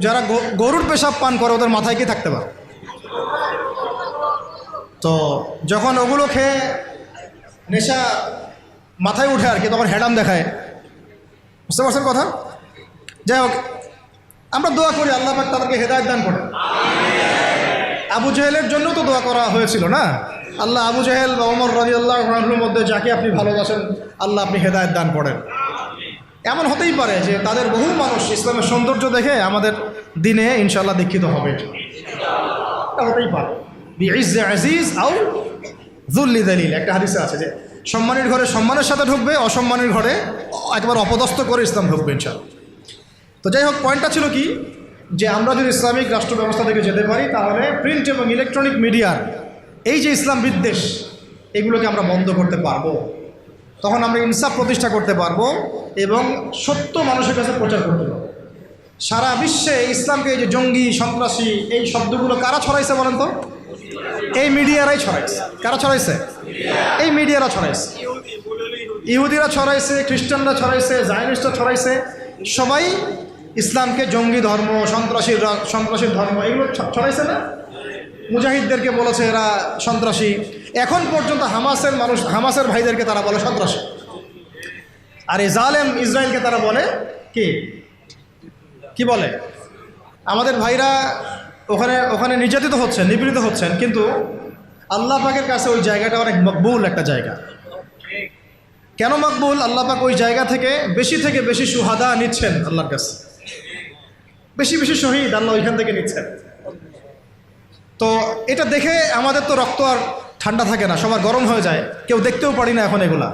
যারা গরুর পেশাব পান করে ওদের মাথায় কি থাকতে পারে? তো যখন ওগুলো খেয়ে নেশা মাথায় উঠে আর কি, তখন হেডাম দেখায়। বুঝতে পারছেন কথা? যাই হোক, আমরা দোয়া করি আল্লাহ পাক তাদেরকে হেদায়েত দান করেন। আবু জেহেলের জন্য তো দোয়া করা হয়েছিল না? আল্লাহ আবু জেহেল বা ওমর রাদিয়াল্লাহু আনহুর মধ্যে যাকে আপনি ভালোবাসেন আল্লাহ আপনি হেদায়েত দান করেন। এমন হতেই পারে যে তাদের বহু মানুষ ইসলামের সৌন্দর্য দেখে আমাদের দিনে ইনশাআল্লাহ দীক্ষিত হবে, এটা হতেই পারে। বিইজ্জে আজিজ আও যুল্লি দালিল, একটা হাদিসে আছে যে সম্মানের ঘরে সম্মানের সাথে ঢুকবে, অসম্মানের ঘরে একবার অপদস্থ করে ইসলাম ঢুকবে ইনশাআল্লাহ। তো যাই হোক, পয়েন্টটা ছিল কি যে আমরা যদি ইসলামিক রাষ্ট্র ব্যবস্থা থেকে যেতে পারি তাহলে প্রিন্ট এবং ইলেকট্রনিক মিডিয়ার এই যে ইসলাম বিদ্বেষ এগুলোকে আমরা বন্ধ করতে পারবো। তখন আমরা ইনসাফ প্রতিষ্ঠা করতে পারবো এবং সত্য মানুষের কাছে প্রচার করতে পারবো। সারা বিশ্বে ইসলামকে এই যে জঙ্গি সন্ত্রাসী এই শব্দগুলো কারা ছড়াইছে বলেন তো? এই মিডিয়ারাই ছড়াইছে। কারা ছড়াইছে? এই মিডিয়ারা ছড়াইছে। ইহুদিরা ছড়াইছে, খ্রিস্টানরা ছড়াইছে, জায়নিস্টরা ছড়াইছে। সবাই ইসলামকে জঙ্গি ধর্ম, সন্ত্রাসীর ধর্ম এগুলো ছড়াইছে না? মুজাহিদদেরকে বলেছে এরা সন্ত্রাসী। এখন পর্যন্ত হামাসের ভাইদেরকে তারা বলে সন্ত্রাসী। আর এই জালেম ইসরায়েলকে তারা বলে কি বলে? আমাদের ভাইরা ওখানে নির্যাতিত হচ্ছেন, নিপীড়িত হচ্ছেন, কিন্তু আল্লাহ পাকের কাছে ওই জায়গাটা অনেক মকবুল একটা জায়গা। কেন মকবুল? আল্লাহ পাক ওই জায়গা থেকে বেশি সুহাদা নিচ্ছেন আল্লাহর কাছে, বেশি শহীদ আল্লাহ ওইখান থেকে নিচ্ছেন। তো এটা দেখে আমাদের তো রক্ত আর ঠান্ডা থাকে না, সবার গরম হয়ে যায়, কেউ দেখতেও পারি না এখন এগুলা।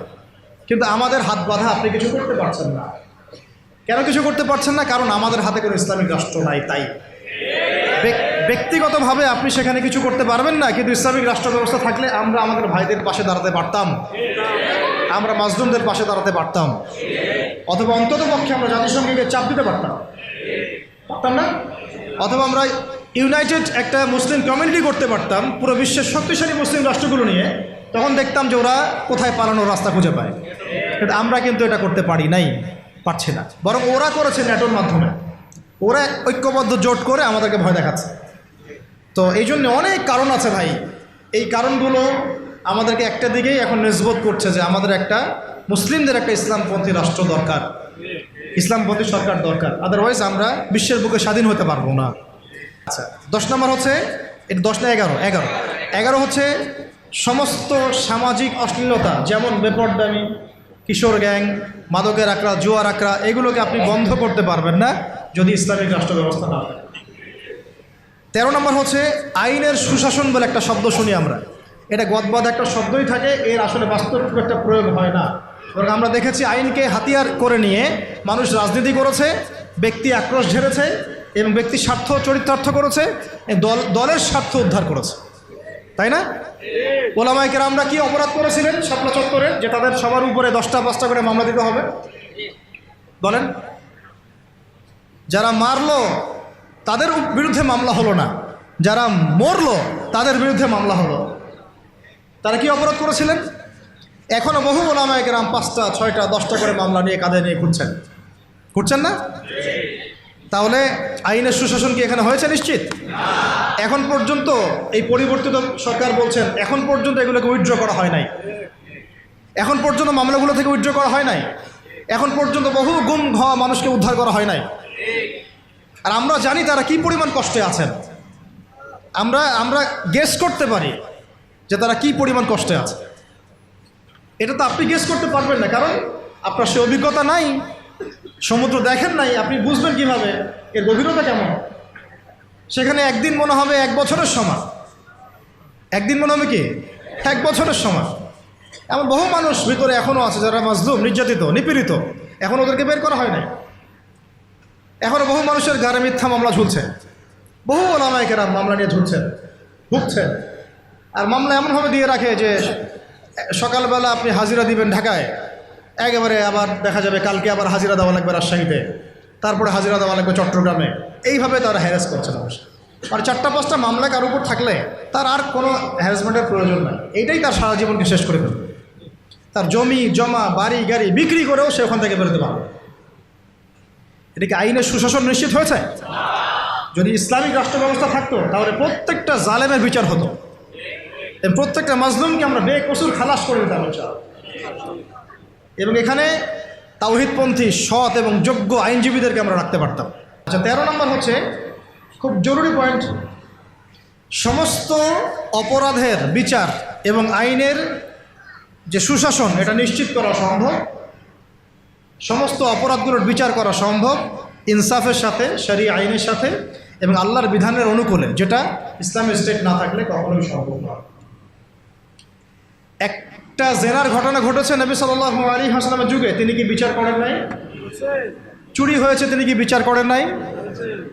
কিন্তু আমাদের হাত বাঁধা, আপনি কিছু করতে পারছেন না। কেন কিছু করতে পারছেন না? কারণ আমাদের হাতে কোনো ইসলামিক রাষ্ট্র নাই। তাই ব্যক্তিগতভাবে আপনি সেখানে কিছু করতে পারবেন না, কিন্তু ইসলামিক রাষ্ট্র ব্যবস্থা থাকলে আমরা আমাদের ভাইদের পাশে দাঁড়াতে পারতাম, আমরা মাজলুমদের পাশে দাঁড়াতে পারতাম, অথবা অন্তত পক্ষে আমরা জাতিসংঘকে চাপ দিতে পারতাম না? অথবা আমরা ইউনাইটেড একটা মুসলিম কমিউনিটি করতে পারতাম পুরো বিশ্বের শক্তিশালী মুসলিম রাষ্ট্রগুলো নিয়ে। তখন দেখতাম যে ওরা কোথায় পালানোর রাস্তা খুঁজে পায়। কিন্তু আমরা কিন্তু এটা করতে পারছি না। বরং ওরা করেছে ন্যাটোর মাধ্যমে, ওরা ঐক্যবদ্ধ জোট করে আমাদেরকে ভয় দেখাচ্ছে। তো এই জন্য অনেক কারণ আছে ভাই। এই কারণগুলো আমাদেরকে একটা দিকেই এখন নিসবত করছে যে আমাদের একটা মুসলিমদের একটা ইসলামপন্থী রাষ্ট্র দরকার, ইসলামপন্থী সরকার দরকার। আদারওয়াইজ আমরা বিশ্বের বুকে স্বাধীন হতে পারবো না। আচ্ছা, 10 নম্বর হচ্ছে, এটা 10 না 11 হচ্ছে সমস্ত সামাজিক অশ্লীলতা, যেমন বেপরদামি, কিশোর গ্যাং, মাদকের আকড়া, জুয়ার আকড়া, এগুলোকে আপনি বন্ধ করতে পারবেন না যদি ইসলামিক রাষ্ট্র ব্যবস্থা না হয়। 13 নম্বর হচ্ছে আইনের সুশাসন বলে একটা শব্দ শুনি আমরা। এটা গদবাদ একটা শব্দই থাকে, এর আসলে বাস্তব খুব একটা প্রয়োগ হয় না। বরং আমরা দেখেছি আইনকে হাতিয়ার করে নিয়ে মানুষ রাজনীতি করেছে, ব্যক্তি আক্রোশ ঝেড়েছে এবং ব্যক্তির স্বার্থ চরিতার্থ করেছে, দলের স্বার্থ উদ্ধার করেছে, তাই না? ওলামায়ে কেরামরা কি অপরাধ করেছিলেন শাপলা চত্বরে যে তাদের সবার উপরে 10টা 5টা করে মামলা দিতে হবে? বলেন। যারা মারলো তাদের বিরুদ্ধে মামলা হলো না, যারা মরলো তাদের বিরুদ্ধে মামলা হলো। তারা কি অপরাধ করেছিলেন? এখনও বহু ওলামায়ে কেরাম 5টা 6টা 10টা করে মামলা নিয়ে কাঁধে নিয়ে ঘুরছেন না? তাহলে আইনের সুশাসন কি এখানে হয়েছে? নিশ্চিত। এখন পর্যন্ত এই পরিবর্তিত সরকার বলছেন এখন পর্যন্ত এগুলোকে উইথড্র করা হয় নাই, এখন পর্যন্ত মামলাগুলো থেকে উইথড্র করা হয় নাই, এখন পর্যন্ত বহু গুম হওয়া মানুষকে উদ্ধার করা হয় নাই। আর আমরা জানি তারা কি পরিমাণ কষ্টে আছেন। আমরা আমরা গেস করতে পারি যে তারা কি পরিমাণ কষ্টে আছে। এটা তো আপনি গেস করতে পারবেন না, কারণ আপনার সে অভিজ্ঞতা নাই, সমুদ্র দেখেন নাই, আপনি বুঝবেন কিভাবে এর গভীরতা কেমন। সেখানে একদিন মনে হবে 1 বছরের সমান, একদিন মনে হবে কি 1 বছরের সমান। এমন বহু মানুষ ভিতরে এখনও আছে যারা মাজলুম, নির্যাতিত, নিপীড়িত, এখন ওদেরকে বের করা হয় নাই। এখনও বহু মানুষের গায়ে মিথ্যা মামলা ঝুলছে, বহু ওলামায়ে কেরাম মামলা নিয়ে ঝুলছেন, ভুগছেন। আর মামলা এমনভাবে দিয়ে রাখে যে সকালবেলা আপনি হাজিরা দিবেন ঢাকায়, একেবারে আবার দেখা যাবে কালকে আবার হাজিরা দেওয়া লাগবে রাজশাহীতে, তারপরে হাজিরা দেওয়া লাগবে চট্টগ্রামে। এইভাবে তারা হ্যারাস করছে মানুষ। আর 4-5টা মামলা কার উপর থাকলে তার আর কোনো হ্যারাসমেন্টের প্রয়োজন নাই, এইটাই তার সারা জীবনকে শেষ করে ফেলবে। তার জমি জমা বাড়ি গাড়ি বিক্রি করেও সে ওখান থেকে বেরোতে পারবে। এটা কি আইনের সুশাসন নিশ্চিত হয়েছে? যদি ইসলামিক রাষ্ট্র ব্যবস্থা থাকতো তাহলে প্রত্যেকটা জালেমের বিচার হতো, প্রত্যেকটা মাজলুমকে আমরা বেকসুর খালাস করে দিতাম এবং এখানে তাওহীদপন্থী সৎ এবং যোগ্য আইনজীবীদেরকে আমরা রাখতে পারতাম। আচ্ছা, 13 নম্বর হচ্ছে খুব জরুরি পয়েন্ট, সমস্ত অপরাধের বিচার এবং আইনের যে সুশাসন এটা নিশ্চিত করা সম্ভব। সমস্ত অপরাধগুলোর বিচার করা সম্ভব ইনসাফের সাথে, শরীয়ত আইনের সাথে এবং আল্লাহর বিধানের অনুকূলে, যেটা ইসলামিক স্টেট না থাকলে কখনোই সম্ভব নয়। একটা জেনার ঘটনা ঘটেছে নবী সাল্লাল্লাহু আলাইহি ওয়াসাল্লামের যুগে, তিনি কি বিচার করেন নাই? চুরি হয়েছে, তিনি কি বিচার করেন নাই?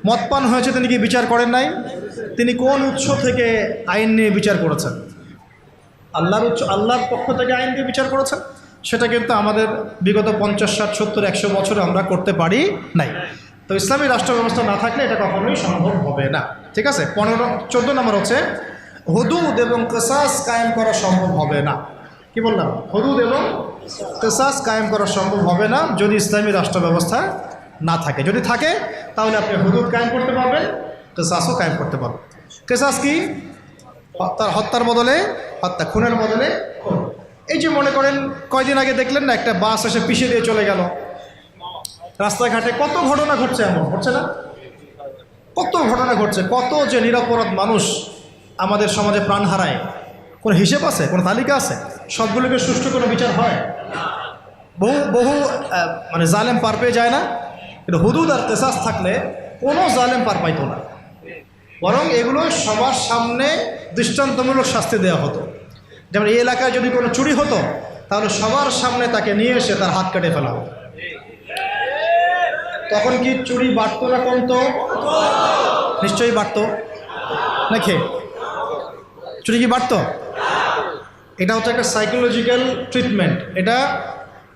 মদপান হয়েছে, তিনি কি বিচার করেন নাই? তিনি কোন উৎস থেকে আইন নিয়ে বিচার করেছেন? আল্লাহর পক্ষ থেকে আইন দিয়ে বিচার করেছেন। সেটা কিন্তু আমাদের বিগত 50, 60, 70, 100 বছরে আমরা করতে পারি নাই। তো ইসলামী রাষ্ট্র ব্যবস্থা না থাকলে এটা কখনোই সম্ভব হবে না। ঠিক আছে। 14 নম্বর হচ্ছে হুদুদ এবং কিসাস কায়েম করা সম্ভব হবে না। কি বললাম? হুদুদ এবং কিসাস কায়েম করা সম্ভব হবে না যদি ইসলামী রাষ্ট্র ব্যবস্থা না থাকে। যদি থাকে তাহলে আপনি হুদুদ কায়েম করতে পারবেন, কিসাসও কায়েম করতে পারবেন। কিসাস কি? তার হত্যার বদলে হত্যা, খুনের বদলে খুন। এই যে মনে করেন কয়দিন আগে দেখলেন না, একটা বাস এসে পিষে দিয়ে চলে গেল। রাস্তাঘাটে কত ঘটনা ঘটছে, এমন ঘটছে না? কত ঘটনা ঘটছে, কত যে নিরপরাধ মানুষ আমাদের সমাজে প্রাণ হারায়। কোনো হিসেব আছে? কোনো তালিকা আছে? সবগুলোকে সুষ্ঠু কোনো বিচার হয়? বহু মানে জালেম পার পেয়ে যায় না, কিন্তু হুদুদ আর কিসাস থাকলে কোনো জালেম পার পাইতো না, বরং এগুলো সবার সামনে দৃষ্টান্তমূলক শাস্তি দেওয়া হতো। যেমন এই এলাকায় যদি কোনো চুরি হতো তাহলে সবার সামনে তাকে নিয়ে এসে তার হাত কেটে ফেলা হতো। তখন কি চুরি বাড়তো না কমতো? নিশ্চয়ই বাড়তো নাকি? চুরি কি বাড়তো? এটা হচ্ছে একটা সাইকোলজিক্যাল ট্রিটমেন্ট। এটা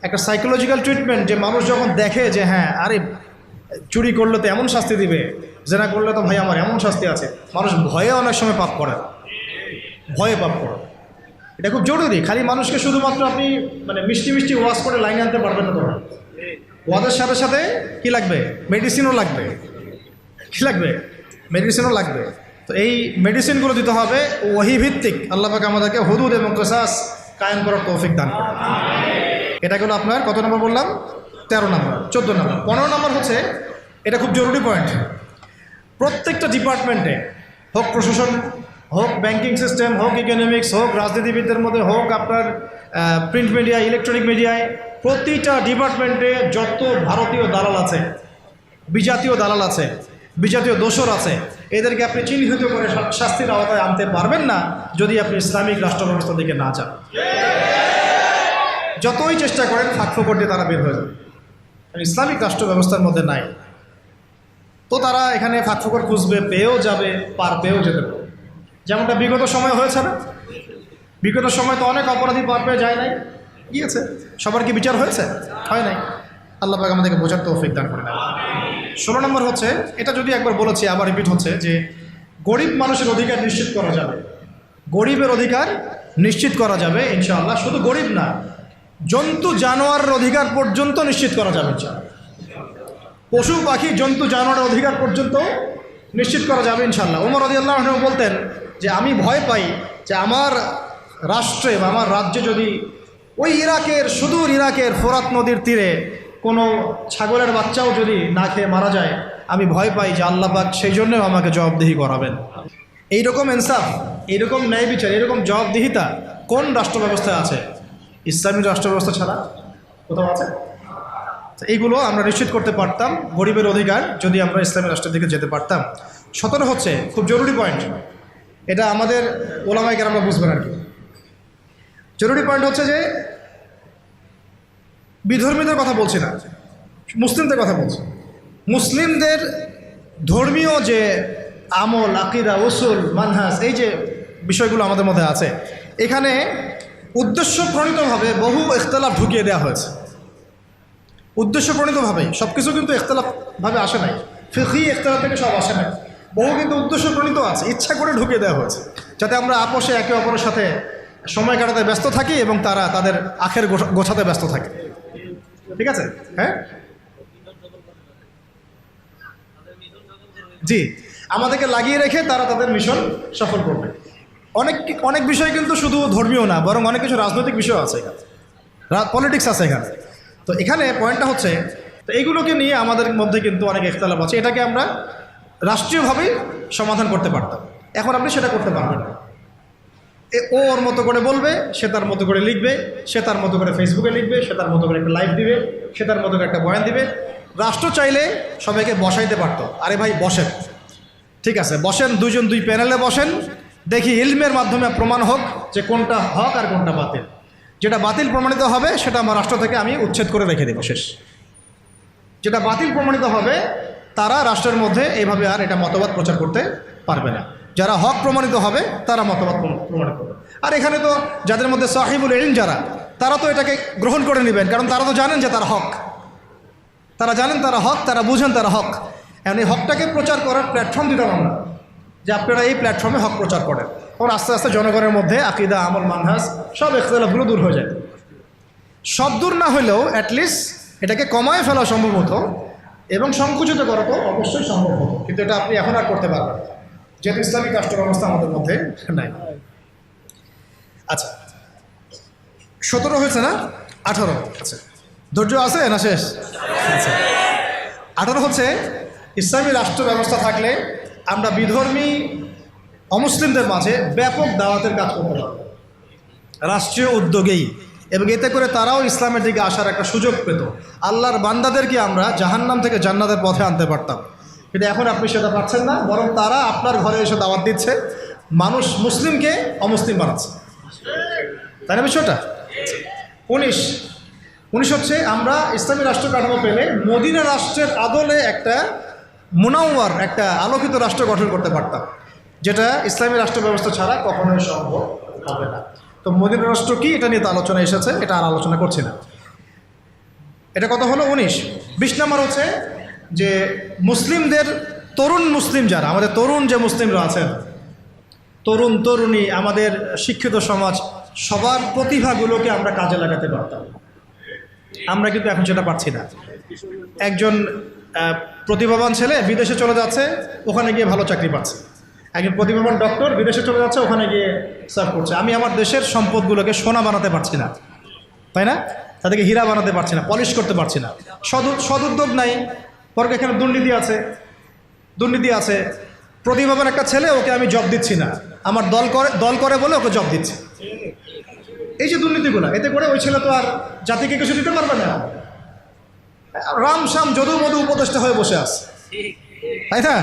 একটা সাইকোলজিক্যাল ট্রিটমেন্ট যে মানুষ যখন দেখে যে হ্যাঁ, আরে চুরি করলে তো এমন শাস্তি দিবে, জেনা করলে তো ভাই আমার এমন শাস্তি আছে, মানুষ ভয়ে অনেক সময় পাপ করে, ভয়ে পাপ করে। এটা খুব জরুরি। খালি মানুষকে শুধুমাত্র আপনি মানে মিষ্টি মিষ্টি ওয়াশ করে লাইন আনতে পারবেন না। তোমরা ওয়াজের সাথে সাথে কী লাগবে? মেডিসিনও লাগবে। কী লাগবে? মেডিসিনও লাগবে। তো এই মেডিসিনগুলো দিতে হবে ওয়াহি ভিত্তিক। আল্লাহ পাক আমাদেরকে হুদুদ এবং কিসাস কায়েম করার তৌফিক দান করুন। এটা হলো আপনার কত নম্বর বললাম? 13 নম্বর। 14 নম্বর। 15 নম্বর হচ্ছে, এটা খুব জরুরি পয়েন্ট, প্রত্যেকটা ডিপার্টমেন্টে, হোক প্রশাসন, হোক ব্যাংকিং সিস্টেম, হোক ইকোনমিক্স, হোক রাজনীতিবিদদের মধ্যে, হোক আপনার প্রিন্ট মিডিয়া, ইলেকট্রনিক মিডিয়ায়, প্রতিটা ডিপার্টমেন্টে যত ভারতীয় দালাল আছে, বিজাতীয় দালাল আছে, বিজাতীয় দোসর আছে, এদেরকে আপনি চিহ্নিত করে শাস্তির আওতায় আনতে পারবেন না যদি আপনি ইসলামিক রাষ্ট্র ব্যবস্থার দিকে না যান। যতই চেষ্টা করেন ফাঁকফোকর দিয়ে তারা বের হয়ে যাবে। ইসলামিক রাষ্ট্র ব্যবস্থার মধ্যে নাই তো তারা এখানে ফাঁকফোকর খুঁজবে, পেয়েও যাবে, পার পেয়েও যেতে পারে। যেমনটা বিগত সময় হয়েছে না? বিগত সময় তো অনেক অপরাধী পার পেয়ে যায় নাই, গিয়েছে। সবার কি বিচার হয়েছে? হয় নাই। আল্লাহ পাক আমাদেরকে বোঝার তৌফিক দান করে। 16 নম্বর হচ্ছে, এটা যদি একবার বলেছি আবার রিপিট হচ্ছে, যে গরিব মানুষের অধিকার নিশ্চিত করা যাবে। গরিবের অধিকার নিশ্চিত করা যাবে ইনশাআল্লাহ। শুধু গরিব না, জন্তু জানোয়ারের অধিকার পর্যন্ত নিশ্চিত করা যাবে ইনশাআল্লাহ। পশু পাখি জন্তু জানোয়ারের অধিকার পর্যন্ত নিশ্চিত করা যাবে ইনশাআল্লাহ। ওমর রাদিয়াল্লাহু আনহু বলতেন যে আমি ভয় পাই যে আমার রাষ্ট্রে বা আমার রাজ্যে যদি ওই ইরাকের, সুদূর ইরাকের ফোরাত নদীর তীরে কোনো ছাগলের বাচ্চাও যদি না খেয়ে মারা যায়, আমি ভয় পাই যে আল্লাহ পাক সেই জন্যও আমাকে জবাবদিহি করাবেন। এইরকম ইনসাফ, এইরকম ন্যায় বিচার, এরকম জবাবদিহিতা কোন রাষ্ট্র ব্যবস্থায় আছে? ইসলামী রাষ্ট্র ব্যবস্থা ছাড়া কোথাও আছে? এইগুলো আমরা নিশ্চিত করতে পারতাম, গরিবের অধিকার, যদি আমরা ইসলামী রাষ্ট্রের দিকে যেতে পারতাম। 17 হচ্ছে খুব জরুরি পয়েন্ট, এটা আমাদের ওলামায়ে কেরামরা বুঝবেন আর কি। জরুরি পয়েন্ট হচ্ছে যে বিধর্মীদের কথা বলছি না, মুসলিমদের কথা বলছি। মুসলিমদের ধর্মীয় যে আমল, আকিদা, উসুল, মানহাজ, এই যে বিষয়গুলো আমাদের মধ্যে আছে, এখানে উদ্দেশ্য প্রণীতভাবে বহু ইখতলাফ ঢুকিয়ে দেওয়া হয়েছে। উদ্দেশ্য প্রণীতভাবেই সব কিছু কিন্তু ইখতলাফভাবে আসে নাই, ফিকহি ইখতলাফ থেকে সব আসে নাই, বহু কিন্তু উদ্দেশ্য প্রণীত আছে, ইচ্ছা করে ঢুকিয়ে দেওয়া হয়েছে যাতে আমরা আপোষে একে অপরের সাথে সময় কাটাতে ব্যস্ত থাকি এবং তারা তাদের আখের গোছাতে ব্যস্ত থাকে। ঠিক আছে? হ্যাঁ, জি, আমাদেরকে লাগিয়ে রেখে তারা তাদের মিশন সফল করবে। অনেক বিষয় কিন্তু শুধু ধর্মীয় না, বরং অনেক কিছু রাজনৈতিক বিষয় আছে এখানে, পলিটিক্স আছে এখানে। তো এখানে পয়েন্টটা হচ্ছে, তো এইগুলোকে নিয়ে আমাদের মধ্যে কিন্তু অনেক ইখতিলাফ আছে, এটাকে আমরা রাষ্ট্রীয়ভাবেই সমাধান করতে পারতাম। এখন আপনি সেটা করতে পারবেন না। ও ওর মতো করে বলবে, সে তার মতো করে লিখবে, সে তার মতো করে ফেসবুকে লিখবে, সে তার মতো করে একটা লাইভ দিবে, সে তার মতো করে একটা বয়ান দিবে। রাষ্ট্র চাইলে সবাইকে বসাইতে পারতো, আরে ভাই বসেন, ঠিক আছে বসেন, দুই প্যানেলে বসেন, দেখি ইলমের মাধ্যমে প্রমাণ হোক যে কোনটা হক আর কোনটা বাতিল। যেটা বাতিল প্রমাণিত হবে সেটা আমার রাষ্ট্র থেকে আমি উচ্ছেদ করে রেখে দেবো, শেষ। যেটা বাতিল প্রমাণিত হবে তারা রাষ্ট্রের মধ্যে এইভাবে আর এটা মতবাদ প্রচার করতে পারবে না। যারা হক প্রমাণিত হবে তারা মতবাদ প্রমাণিত করবে। আর এখানে তো যাদের মধ্যে সাহিবুল ইলম যারা, তারা তো এটাকে গ্রহণ করে নেবেন, কারণ তারা তো জানেন যে তারা হক, তারা জানেন তারা হক, তারা বুঝেন তারা হক। এখন এই হকটাকে প্রচার করার প্ল্যাটফর্ম দিতাম আমরা, যে আপনারা এই প্ল্যাটফর্মে হক প্রচার করেন। তখন আস্তে আস্তে জনগণের মধ্যে আকিদা, আমল, মানহাজ সব ইখতিলাফগুলো দূর হয়ে যায়। সব দূর না হলেও অ্যাটলিস্ট এটাকে কমায় ফেলা সম্ভব হতো এবং সংকুচিত করা তো অবশ্যই সম্ভব হতো, কিন্তু এটা আপনি এখন আর করতে পারবেন না, যেহেতু ইসলামিক রাষ্ট্র ব্যবস্থা আমাদের মধ্যে নাই। আচ্ছা, 17 হয়েছে না? 18। আচ্ছা, ধৈর্য আছে না শেষ? আচ্ছা, 18 হচ্ছে ইসলামী রাষ্ট্র ব্যবস্থা থাকলে আমরা বিধর্মী অমুসলিমদের মাঝে ব্যাপক দাওয়াতের কাজ করতে পারব রাষ্ট্রীয় উদ্যোগেই, এবং এতে করে তারাও ইসলামের দিকে আসার একটা সুযোগ পেত। আল্লাহর বান্দাদেরকে আমরা জাহান্নাম থেকে জান্নাতের পথে আনতে পারতাম, কিন্তু এখন আপনি সেটা পাচ্ছেন না, বরং তারা আপনার ঘরে এসে দাওয়াত দিচ্ছে, মানুষ মুসলিমকে অমুসলিম বানাচ্ছে। তাই না বিষয়টা? 19 হচ্ছে আমরা ইসলামী রাষ্ট্র কাঠামো পেলে মদিনা রাষ্ট্রের আদলে একটা মুনাওয়ার, একটা আলোকিত রাষ্ট্র গঠন করতে পারতাম, যেটা ইসলামী রাষ্ট্র ব্যবস্থা ছাড়া কখনোই সম্ভব হবে না। তো মদিনা রাষ্ট্র কি, এটা নিয়ে তো আলোচনা এসেছে, এটা আর আলোচনা করছি না। এটা কত হলো? 19। 20 নম্বর হচ্ছে যে মুসলিমদের, তরুণ মুসলিম যারা, আমাদের তরুণ যে মুসলিমরা আছেন, তরুণ তরুণী, আমাদের শিক্ষিত সমাজ, সবার প্রতিভাগুলোকে আমরা কাজে লাগাতে পারতাম। আমরা কিন্তু এখন সেটা পারছি না। একজন প্রতিভাবান ছেলে বিদেশে চলে যাচ্ছে, ওখানে গিয়ে ভালো চাকরি পাচ্ছে। একজন প্রতিভাবান ডক্টর বিদেশে চলে যাচ্ছে, ওখানে গিয়ে সার্ভ করছে। আমি আমার দেশের সম্পদগুলোকে সোনা বানাতে পারছি না, তাই না? তাদেরকে হীরা বানাতে পারছি না, পলিশ করতে পারছি না। সদুদ্যোগ নাই, পরে এখানে দুর্নীতি আছে। প্রতিভাবান একটা ছেলে, ওকে আমি জব দিচ্ছি না, আমার দল করে বলে ওকে জব দিচ্ছি। এই যে দুর্নীতিগুলো, এতে করে ওই ছেলে তো আর জাতিকে কিছু দিতে পারবে না, রাম শাম যদু মধু উপদেষ্টা হয়ে বসে আছে, তাই না?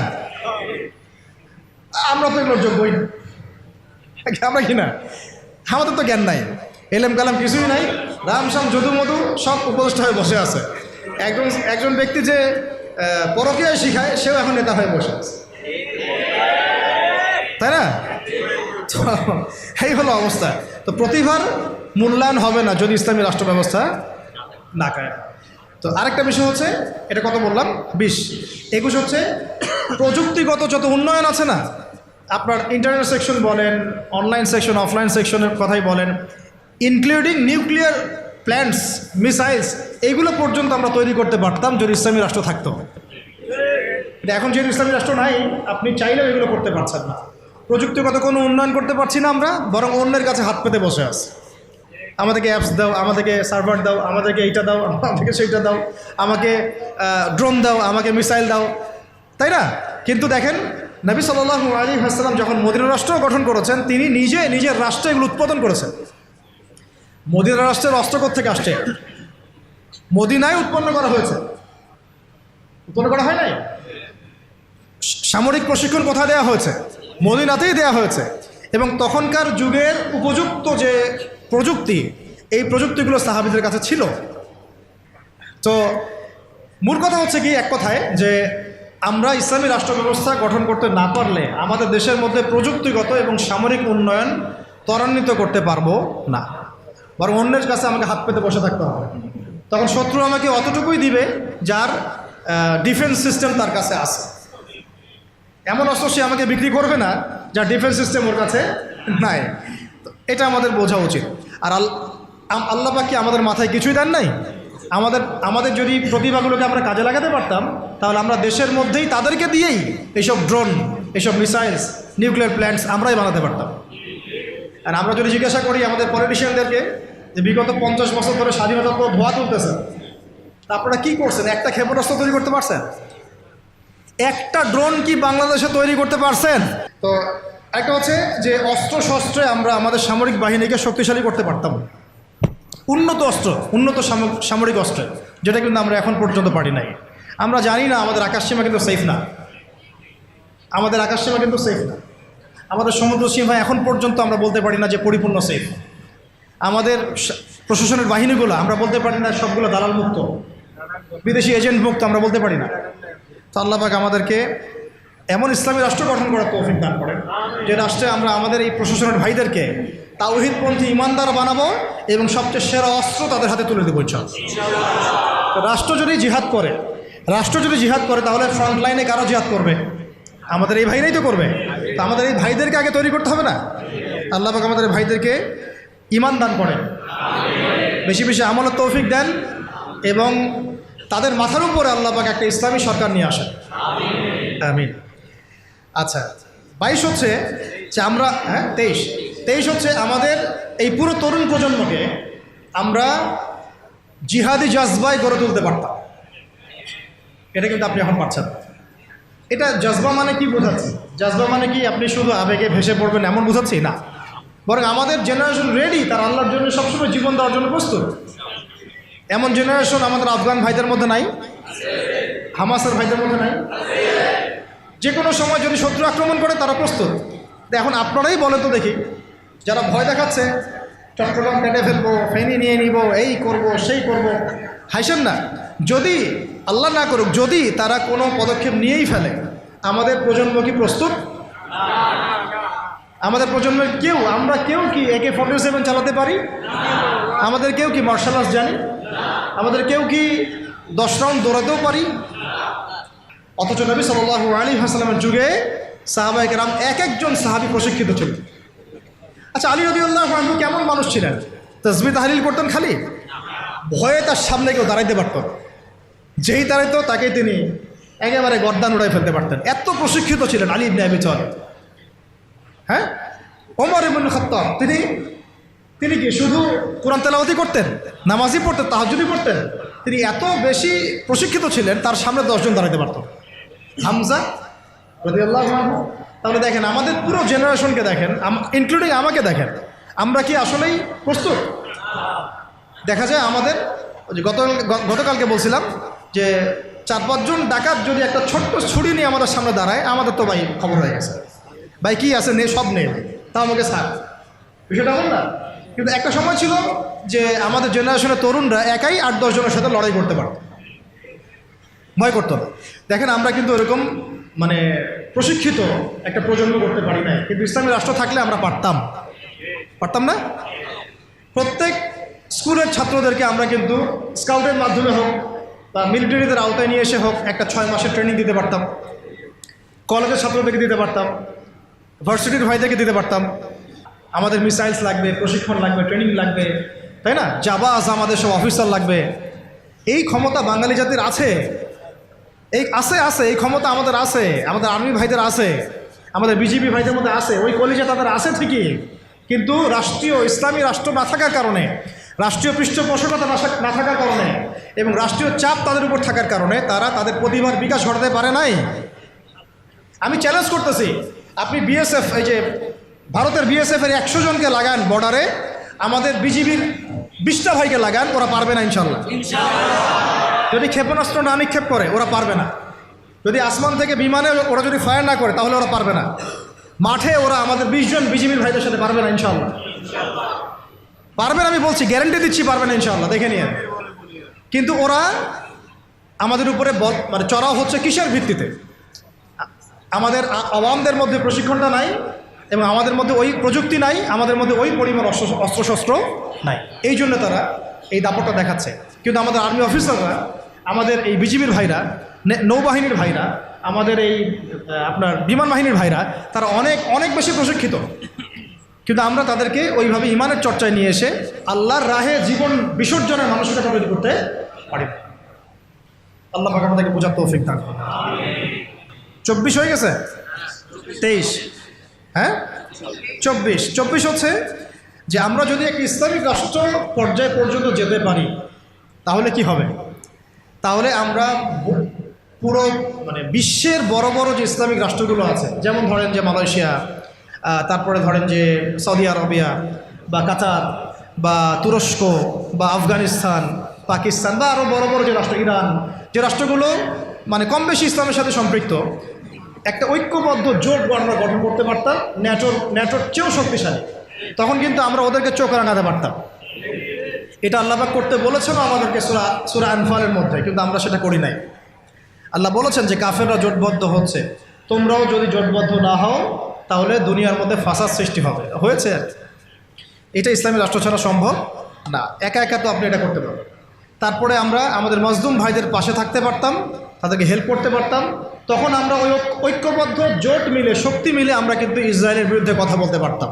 আমরা তো এগুলোর যোগ্যই না, আমরা কি না? আমাদের তো জ্ঞান নাই, এলেম কালাম কিছুই নাই, রাম শাম যদু মধু সব উপদেষ্টা হয়ে বসে আছে। একজন ব্যক্তি যে পরকীয়া শিখায়, সেও এখন নেতা হয়ে বসে আছে, তাই না? এই হলো অবস্থা। তো প্রতিভার মূল্যায়ন হবে না যদি ইসলামী রাষ্ট্র ব্যবস্থা না কায়ে। তো আরেকটা বিষয় হচ্ছে, এটা কত বললাম? 20। 21 হচ্ছে প্রযুক্তিগত যত উন্নয়ন আছে না, আপনার ইন্টারনেট সেকশন বলেন, অনলাইন সেকশন, অফলাইন সেকশনের কথাই বলেন, ইনক্লুডিং নিউক্লিয়ার প্ল্যান্টস, মিসাইলস, এইগুলো পর্যন্ত আমরা তৈরি করতে পারতাম যদি ইসলামী রাষ্ট্র থাকতো। এখন যেহেতু ইসলামী রাষ্ট্র নাই, আপনি চাইলেও এগুলো করতে পারছেন না। প্রযুক্তিগত কোনো উন্নয়ন করতে পারছি না আমরা, বরং অন্যের কাছে হাত পেতে বসে আছি। আমাদেরকে অ্যাপস দাও, আমাদেরকে সার্ভার দাও, আমাদেরকে এইটা দাও, আমাদেরকে সেইটা দাও, আমাকে ড্রোন দাও, আমাকে মিসাইল দাও, তাই না? কিন্তু দেখেন নবী সাল্লাল্লাহু আলাইহি ওয়াসাল্লাম যখন মদিনা রাষ্ট্র গঠন করেছেন, তিনি নিজে নিজের রাষ্ট্রে এগুলো উৎপাদন করেছেন। মদিনা রাষ্ট্রের অস্ত্র থেকে আসছে, মদিনায় উৎপন্ন করা হয়েছে, উৎপন্ন করা হয় নাই। সামরিক প্রশিক্ষণ কোথায় দেওয়া হয়েছে? মদিনাতেই দেওয়া হয়েছে। এবং তখনকার যুগের উপযুক্ত যে প্রযুক্তি, এই প্রযুক্তিগুলো সাহাবীদের কাছে ছিল। তো মূল কথা হচ্ছে কি, এক কথায় যে আমরা ইসলামী রাষ্ট্র ব্যবস্থা গঠন করতে না পারলে আমাদের দেশের মধ্যে প্রযুক্তিগত এবং সামরিক উন্নয়ন ত্বরান্বিত করতে পারবো না, বরং অন্যের কাছে আমাকে হাত পেতে বসে থাকতে হবে। তখন শত্রু আমাকে অতটুকুই দিবে যার ডিফেন্স সিস্টেম তার কাছে আছে। এমন অস্ত্র সে আমাকে বিক্রি করবে না যার ডিফেন্স সিস্টেম ওর কাছে নাই। এটা আমাদের বোঝা উচিত। আর আল্লাহ পাক কি আমাদের মাথায় কিছুই দেন নাই? আমাদের যদি প্রতিভাগুলোকে আমরা কাজে লাগাতে পারতাম, তাহলে আমরা দেশের মধ্যেই তাদেরকে দিয়েই এইসব ড্রোন, এইসব মিসাইলস, নিউক্লিয়ার প্ল্যান্টস আমরাই বানাতে পারতাম। আর আমরা যদি জিজ্ঞাসা করি আমাদের পলিটিশিয়ানদেরকে যে বিগত 50 বছর ধরে স্বাধীনতা তো ধোয়া তুলতেছেন, তা আপনারা কী করছেন? একটা ক্ষেপণাস্ত্র তৈরি করতে পারছেন? একটা ড্রোন কি বাংলাদেশে তৈরি করতে পারছেন? তো একটা হচ্ছে যে অস্ত্র শস্ত্রে আমরা আমাদের সামরিক বাহিনীকে শক্তিশালী করতে পারতাম, উন্নত অস্ত্র, উন্নত সামরিক অস্ত্র, যেটা কিন্তু আমরা এখন পর্যন্ত পারি নাই। আমরা জানি না আমাদের আকাশসীমা কিন্তু সেফ না, আমাদের আকাশসীমা কিন্তু সেফ না। আমাদের সমুদ্র সীমা এখন পর্যন্ত আমরা বলতে পারি না যে পরিপূর্ণ সেফ। আমাদের প্রশাসনের বাহিনীগুলো আমরা বলতে পারি না সবগুলো দালাল মুক্ত, বিদেশি এজেন্ট মুক্ত, আমরা বলতে পারি না। তো আল্লাহ পাক আমাদেরকে এমন ইসলামী রাষ্ট্র গঠন করার তৌফিক দান করেন যে রাষ্ট্রে আমরা আমাদের এই প্রশাসনের ভাইদেরকে তাওহীদপন্থী ইমানদার বানাবো এবং সবচেয়ে সেরা অস্ত্র তাদের হাতে তুলে দেবো ইনশাআল্লাহ। রাষ্ট্র যদি জিহাদ করে তাহলে ফ্রন্ট লাইনে কারো জিহাদ করবে? আমাদের এই ভাইরাই তো করবে। তো আমাদের এই ভাইদেরকে আগে তৈরি করতে হবে না? আল্লাহ পাক আমাদের ভাইদেরকে ঈমান দান করেন, বেশি বেশি আমলের তৌফিক দেন এবং তাদের মাথার উপরে আল্লাহ পাক একটা ইসলামী সরকার নিয়ে আসেন, আমিন। আচ্ছা, 22 হচ্ছে যে আমরা 23 হচ্ছে আমাদের এই পুরো তরুণ প্রজন্মকে আমরা জিহাদি জজবায় গড়ে তুলতে পারতাম। এটা কিন্তু আপনি এখন পাচ্ছেন। এটা জজবা মানে কি বোঝাচ্ছি? জজবা মানে কি আপনি শুধু আবেগে ভেসে পড়বেন এমন বোঝাচ্ছি না, বরং আমাদের জেনারেশন রেডি, তার আল্লাহর জন্য সবসময় জীবন দেওয়ার জন্য প্রস্তুত। এমন জেনারেশন আমাদের আফগান ভাইদের মধ্যে নাই, হামাসের ভাইদের মধ্যে নাই। যে কোনো সময় যদি শত্রু আক্রমণ করে তারা প্রস্তুত। এখন আপনারাই বলেন তো দেখি, যারা ভয় দেখাচ্ছে চট্টগ্রাম কেটে ফেলবো, ফেনি নিয়ে নিব, এই করব সেই করব, হাসেন না। যদি আল্লাহ না করুক, যদি তারা কোনো পদক্ষেপ নিয়েই ফেলে, আমাদের প্রজন্ম কি প্রস্তুত? আমাদের প্রজন্মের আমরা কেউ কি AK-47 চালাতে পারি? আমাদের কেউ কি মার্শাল আর্টস জানি? আমাদের কেউ কি 10 রাউন্ড দৌড়াতেও পারি? অথচ নবী সাল্লাল্লাহু আলাইহি ওয়াসাল্লামের যুগে সাহাবায়ে কেরাম এক একজন সাহাবী প্রশিক্ষিত ছিলেন। আচ্ছা, আলী রাদিয়াল্লাহু আনহু কেমন মানুষ ছিলেন? তাসবিহ তাহলিল করতেন খালি? ভয়ে তার সামনে কেউ দাঁড়াইতে পারত না। যেই দাঁড়াইতো তাকে তিনি একেবারে গর্দান উড়াই ফেলতে পারতেন। এত প্রশিক্ষিত ছিলেন আলী ইবনে আবি তালিব। হ্যাঁ, ওমর ইবনে খাত্তাব তিনি কি শুধু কোরআন তেলাওয়াতি করতেন, নামাজই পড়তেন, তাহাজ্জুদি পড়তেন? তিনি এত বেশি প্রশিক্ষিত ছিলেন, তার সামনে 10 জন দাঁড়াইতে পারত। হামজা রাদিয়াল্লাহু আনহু। তাহলে দেখেন, আমাদের পুরো জেনারেশনকে দেখেন, ইনক্লুডিং আমাকে দেখেন, আমরা কি আসলেই প্রস্তুত? দেখা যায় আমাদের গতকালকে বলছিলাম যে 4-5 জন ডাকাত যদি একটা ছোট্ট ছুরি নিয়ে আমাদের সামনে দাঁড়ায়, আমাদের তো ভাই খবর হয়ে গেছে, ভাই কি আছে নেই, সব নেই, তা আমাকে ছাড়, বিষয়টা এমন না। কিন্তু একটা সময় ছিল যে আমাদের জেনারেশনের তরুণরা একাই 8-10 জনের সাথে লড়াই করতে পারত, ভয় করতো না। দেখেন, আমরা কিন্তু এরকম মানে প্রশিক্ষিত একটা প্রজন্ম করতে পারি নাই, কিন্তু ইসলামী রাষ্ট্র থাকলে আমরা পারতাম না? প্রত্যেক স্কুলের ছাত্রদেরকে আমরা কিন্তু স্কাউটের মাধ্যমে হোক বা মিলিটারিদের আওতায় নিয়ে এসে হোক একটা 6 মাসের ট্রেনিং দিতে পারতাম, কলেজের ছাত্রদেরকে দিতে পারতাম, ভার্সিটির ভাইদেরকে দিতে পারতাম। আমাদের মিসাইলস লাগবে, প্রশিক্ষণ লাগবে, ট্রেনিং লাগবে, তাই না? জাবাজ আমাদের সব অফিসার লাগবে। এই ক্ষমতা বাঙালি জাতির আছে, এই ক্ষমতা আমাদের আছে, আমাদের আর্মি ভাইদের আছে, আমাদের বিজেপি ভাইদের মধ্যে আছে, ওই কলিজা তাদের আছে ঠিকই। কিন্তু রাষ্ট্রীয় ইসলামী রাষ্ট্র না থাকার কারণে, রাষ্ট্রীয় পৃষ্ঠপোষকতা না থাকার কারণে এবং রাষ্ট্রীয় চাপ তাদের উপর থাকার কারণে তারা তাদের প্রতিভার বিকাশ ঘটাতে পারে নাই। আমি চ্যালেঞ্জ করতেছি, আপনি বিএসএফ, এই যে ভারতের বিএসএফের 100 জনকে লাগান বর্ডারে, আমাদের বিজিবির 20টা ভাইকে লাগান, ওরা পারবে না ইনশাল্লাহ। যদি ক্ষেপণাস্ত্র না নিক্ষেপ করে ওরা পারবে না, যদি আসমান থেকে বিমানে ওরা যদি ফায়ার না করে তাহলে ওরা পারবে না, মাঠে ওরা আমাদের 20 জন বিজিবির ভাইদের সাথে পারবে না ইনশাল্লাহ। পারবে না, আমি বলছি, গ্যারান্টি দিচ্ছি পারবে না ইনশাল্লাহ, দেখে নিয়ে। কিন্তু ওরা আমাদের উপরে মানে চড়াও হচ্ছে কিসের ভিত্তিতে? আমাদের আওয়ামদের মধ্যে প্রশিক্ষণটা নাই, এবং আমাদের মধ্যে ওই প্রযুক্তি নাই, আমাদের মধ্যে ওই পরিমাণ অস্ত্রশস্ত্র নাই, এই জন্য তারা এই দাপটটা দেখাচ্ছে। কিন্তু আমাদের আর্মি অফিসাররা, আমাদের এই বিজিবির ভাইরা, নৌবাহিনীর ভাইরা, আমাদের এই আপনার বিমান বাহিনীর ভাইরা, তারা অনেক অনেক বেশি প্রশিক্ষিত। কিন্তু আমরা তাদেরকে ওইভাবে ইমানের চর্চায় নিয়ে এসে আল্লাহর রাহে জীবন বিসর্জনের মানসিকতা তৈরি করতে পারি। আল্লাহ পাক আমাদেরকে বোঝার তৌফিক দান করুন। 24 হয়ে গেছে, 23, হ্যাঁ 24 হচ্ছে যে আমরা যদি একটা ইসলামিক রাষ্ট্র পর্যায় পর্যন্ত যেতে পারি তাহলে কি হবে? তাহলে আমরা পুরো মানে বিশ্বের বড় বড় যে ইসলামিক রাষ্ট্রগুলো আছে, যেমন ধরেন যে মালয়েশিয়া, তারপরে ধরেন যে সৌদি আরবিয়া বা কাতার বা তুরস্ক বা আফগানিস্তান, পাকিস্তান বা আরও বড় বড় যে রাষ্ট্র, ইরান, যে রাষ্ট্রগুলো মানে কম বেশি ইসলামের সাথে সম্পৃক্ত, একটা ঐক্যবদ্ধ জোট আমরা গঠন করতে পারতাম, ন্যাটোর চেয়েও শক্তিশালী। তখন কিন্তু আমরা ওদেরকে চোখ রাঙাতে পারতাম। এটা আল্লাহ পাক করতে বলেছেন আমাদেরকে সূরা আনফালের মধ্যে, কিন্তু আমরা সেটা করি নাই। আল্লাহ বলেছেন যে কাফেররা জোটবদ্ধ হচ্ছে, তোমরাও যদি জোটবদ্ধ না হও তাহলে দুনিয়ার মধ্যে ফাসাদ সৃষ্টি হবে। হয়েছে, এটা ইসলামী রাষ্ট্র ছাড়া সম্ভব না, একা একা তো আপনি এটা করতে পারবেন। তারপরে আমরা আমাদের মজলুম ভাইদের পাশে থাকতে পারতাম, তাদেরকে হেল্প করতে পারতাম। তখন আমরা ওই ঐক্যবদ্ধ জোট মিলে, শক্তি মিলে আমরা কিন্তু ইসরায়েলের বিরুদ্ধে কথা বলতে পারতাম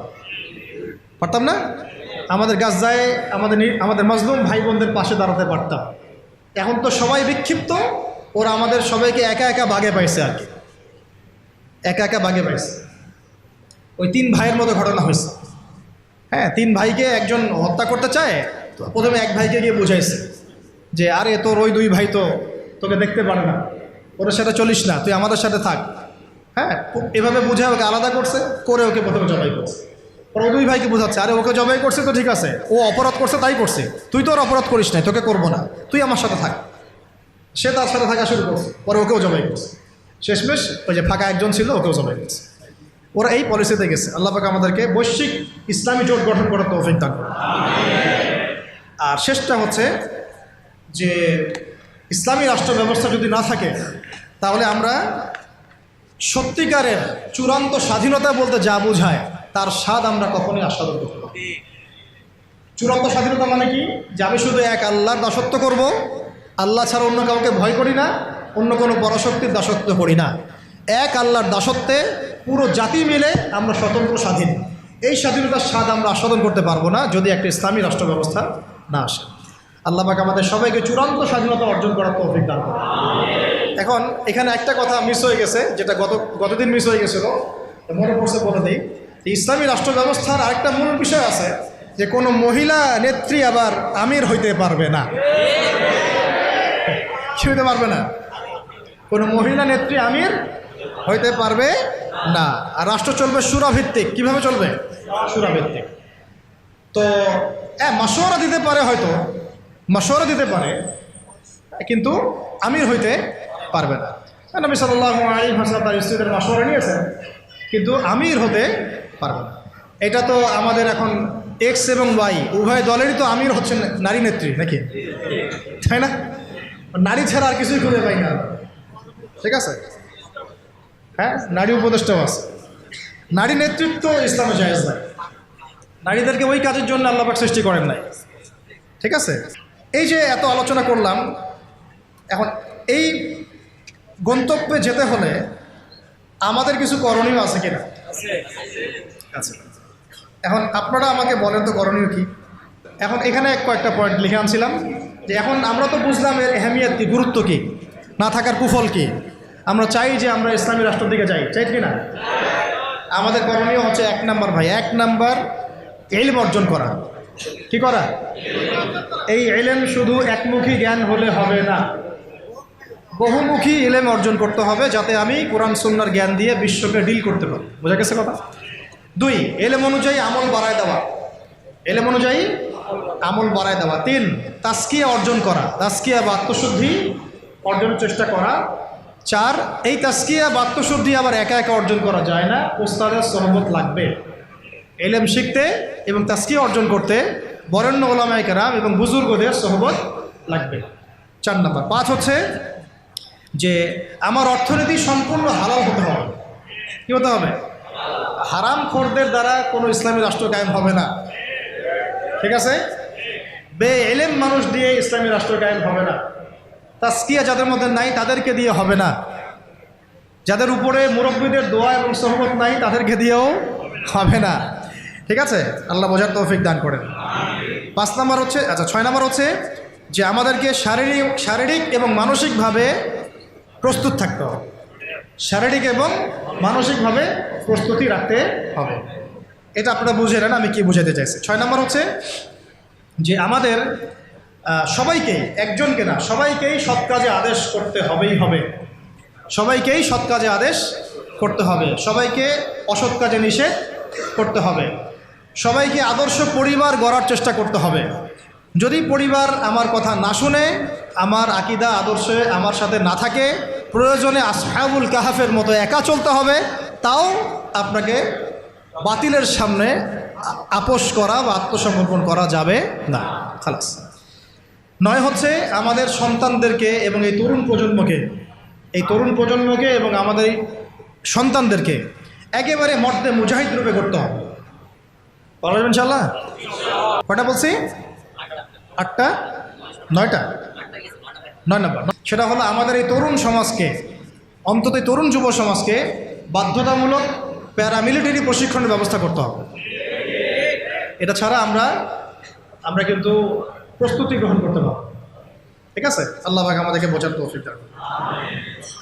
না? আমাদের গাজায় আমাদের মজলুম ভাই বোনদের পাশে দাঁড়াতে পারতাম। এখন তো সবাই বিক্ষিপ্ত, ওরা আমাদের সবাইকে একা একা বাগে পাইছে, আর কি একা একা বাগে পাইছে। ওই 3 ভাইয়ের মতো ঘটনা হয়েছে। হ্যাঁ, 3 ভাইকে একজন হত্যা করতে চায়, তো প্রথমে এক ভাইকে গিয়ে বুঝাইছে যে আরে তোর ওই 2 ভাই তো তোকে দেখতে পারে না, ওদের সাথে চলিস না, তুই আমাদের সাথে থাক। হ্যাঁ, এভাবে বুঝে ওকে আলাদা করে ওকে প্রথমে জবাই করছে। ওরা 2 ভাইকে বোঝাচ্ছে, আরে ওকে জবাই করছে তো ঠিক আছে, ও অপরাধ করছে তাই করছে, তুই তো ওর অপরাধ করিস নাই, তোকে করবো না, তুই আমার সাথে থাক। সে তার সাথে থাকা শুরু করছে, পরে ওকেও জবাই করছে। শেষমেশ ওই যে ফাঁকা একজন ছিল, ওকেও জবাই করছে। ওরা এই পলিসিতে গেছে। আল্লাহ পাক আমাদেরকে বৈশ্বিক ইসলামী জোট গঠন করার তৌফিক দান করুন। আর শেষটা হচ্ছে যে ইসলামী রাষ্ট্র ব্যবস্থা যদি না থাকে তাহলে আমরা সত্যিকারের চূড়ান্ত স্বাধীনতা বলতে যা বোঝায় তার স্বাদ আমরা কখনোই আস্বাদন করতে পারি। চূড়ান্ত স্বাধীনতা মানে কি? যে আমি শুধু এক আল্লাহর দাসত্ব করব, আল্লাহ ছাড়া অন্য কাউকে ভয় করি না, অন্য কোনো পরাশক্তির দাসত্ব করি না। এক আল্লাহর দাসত্বে পুরো জাতি মিলে আমরা স্বতন্ত্র স্বাধীন। এই স্বাধীনতার স্বাদ আমরা আস্বাদন করতে পারবো না যদি একটা ইসলামী রাষ্ট্র ব্যবস্থা না আসে। আল্লাহ পাক আমাদের সবাইকে চূড়ান্ত স্বাধীনতা অর্জন করার তৌফিক দান করুন। এখন এখানে একটা কথা মিস হয়ে গেছে, যেটা গতদিন মিস হয়ে গেছিল, মনে পড়ছে বলে দিই। ইসলামী রাষ্ট্র ব্যবস্থার আরেকটা মূল বিষয় আছে যে কোনো মহিলা নেত্রী আবার আমির হইতে পারবে না। কি হইতে পারবে না? কোনো মহিলা নেত্রী আমির হইতে পারবে না। আর রাষ্ট্র চলবে সুরাভিত্তিক। কিভাবে চলবে? সুরাভিত্তিক। তো মাশওয়ারা দিতে পারে, হয়তো মাশওয়ারা দিতে পারে, কিন্তু আমির হইতে পারবে না। নবী সাল্লাল্লাহু আলাইহি ওয়াসাল্লাম তার স্ত্রীদের মাশওয়ারা নিয়েছেন, কিন্তু আমির হতে পারবে না। এটা তো আমাদের এখন এক্স এবং ওয়াই উভয় দলেরই তো আমির হচ্ছেন নারী নেত্রী, নাকি? তাই না? নারী ছাড়া আর কিছুই খুঁজে পাই না। ঠিক আছে, হ্যাঁ, নারী উপদেষ্টাও আছে। নারী নেতৃত্ব ইসলামে জায়েজ নাই। নারীদেরকে ওই কাজের জন্য আল্লাহ পাক সৃষ্টি করেন নাই। ঠিক আছে, এই যে এত আলোচনা করলাম, এখন এই গন্তব্যে যেতে হলে আমাদের কিছু করণীয় আছে কিনা? আছে। এখন আপনারা আমাকে বলেন তো করণীয় কি? এখন এখানে কয়েকটা পয়েন্ট লিখে আনছিলাম যে এখন আমরা তো বুঝলাম এর আহমিয়ত কি, গুরুত্ব কি, না থাকার কুফল কি। আমরা চাই যে আমরা ইসলামী রাষ্ট্রের দিকে যাই, চাই কি না? আমাদের করণীয় হচ্ছে 1 নাম্বার, ভাই 1 নাম্বার ইলম অর্জন করা। কি করা? এই ইলম শুধু একমুখী জ্ঞান হলে হবে না, বহুমুখী ইলম অর্জন করতে হবে, যাতে আমি কোরআন সুন্নাহর জ্ঞান দিয়ে বিশ্বকে ডিল করতে পারি। বোঝা গেছে কথা? 2, ইলম অনুযায়ী আমল বাড়ায় দেওয়া। ইলম অনুযায়ী আমল বাড়ায় দেওয়া। 3, তাজকিয়া অর্জন করা, তাজকিয়া বা আত্মশুদ্ধি অর্জনের চেষ্টা করা। 4, এই তাজকিয়া বা আত্মশুদ্ধি আবার একা একা অর্জন করা যায় না, ওস্তাদের সোহবত লাগবে। ইলম শিখতে এবং তাজকিয়া অর্জন করতে বরেণ্য উলামায়ে কেরাম এবং বুজুর্গদের সোহবত লাগবে। 4 নম্বর। 5 হচ্ছে যে আমার অর্থনীতি সম্পূর্ণ হালাল হতে হবে। কী হতে হবে? হারাম খোরদের দ্বারা কোনো ইসলামী রাষ্ট্র কায়েম হবে না। ঠিক আছে? বে-ইলম মানুষ দিয়ে ইসলামী রাষ্ট্র কায়েম হবে না। তাজকিয়া যাদের মধ্যে নাই তাদেরকে দিয়ে হবে না। যাদের উপরে মুরব্বীদের দোয়া এবং সোহবত নাই তাদেরকে দিয়েও হবে না। ঠিক আছে? আল্লাহ বোঝার তৌফিক দান করেন। 5 নম্বর হচ্ছে, 6 নম্বর হচ্ছে যে আমাদেরকে শারীরিক এবং মানসিকভাবে প্রস্তুত থাকতে হবে। শারীরিক এবং মানসিকভাবে প্রস্তুতি রাখতে হবে। এটা আপনারা বুঝে নেন আমি কি বুঝাতে চাইছি। 6 নম্বর হচ্ছে যে আমাদের সবাইকেই, একজনকে না সবাইকেই সৎ কাজে আদেশ করতে হবেই হবে। সবাইকেই সৎ কাজে আদেশ করতে হবে, সবাইকে অসৎ কাজে নিষেধ করতে হবে, সবাইকে আদর্শ পরিবার গড়ার চেষ্টা করতে হবে। যদি পরিবার আমার কথা না শুনে, আমার আকীদা আদর্শে আমার সাথে না থাকে, প্রয়োজনে আসহাবুল কাহাফের মতো একা চলতে হবে, তাও আপনাকে বাতিলের সামনে আপোষ করা বা আত্মসমর্পণ করা যাবে না। খালাস। 9 হচ্ছে আমাদের সন্তানদেরকে এবং এই তরুণ প্রজন্মকে এবং আমাদের সন্তানদেরকে একেবারে মর্দে মুজাহিদ রূপে করতে হবে। বলবেন ইনশাআল্লাহ? কয়টা বলছি? 8টা? 9টা? 9 নম্বর। সেটা হলো আমাদের এই তরুণ সমাজকে, অন্তত তরুণ যুব সমাজকে বাধ্যতামূলক প্যারামিলিটারি প্রশিক্ষণের ব্যবস্থা করতে হবে। এটা ছাড়া আমরা কিন্তু প্রস্তুতি গ্রহণ করতে পারব। ঠিক আছে? আল্লাহ পাক আমাদেরকে বোঝার তৌফিক দান করুন।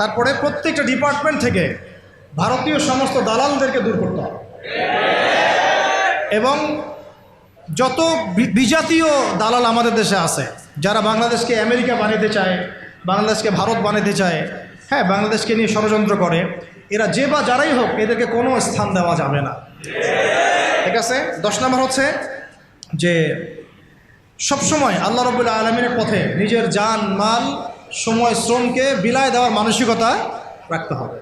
তারপরে প্রত্যেকটা ডিপার্টমেন্ট থেকে ভারতীয় সমস্ত দালালদেরকে দূর করতে হবে এবং যত বিজাতীয় দালাল আমাদের দেশে আছে, যারা বাংলাদেশকে আমেরিকা বানাতে চায়, বাংলাদেশকে ভারত বানাতে চায়, হ্যাঁ, বাংলাদেশকে নিয়ে ষড়যন্ত্র করে, এরা যে বা যারাই হোক এদেরকে কোনো স্থান দেওয়া যাবে না। ঠিক আছে? 10 নম্বর হচ্ছে যে সবসময় আল্লাহ রাব্বুল আলামিনের পথে নিজের জান, মাল, সময়, শ্রমকে বিলায় দেওয়ার মানসিকতা রাখতে হবে।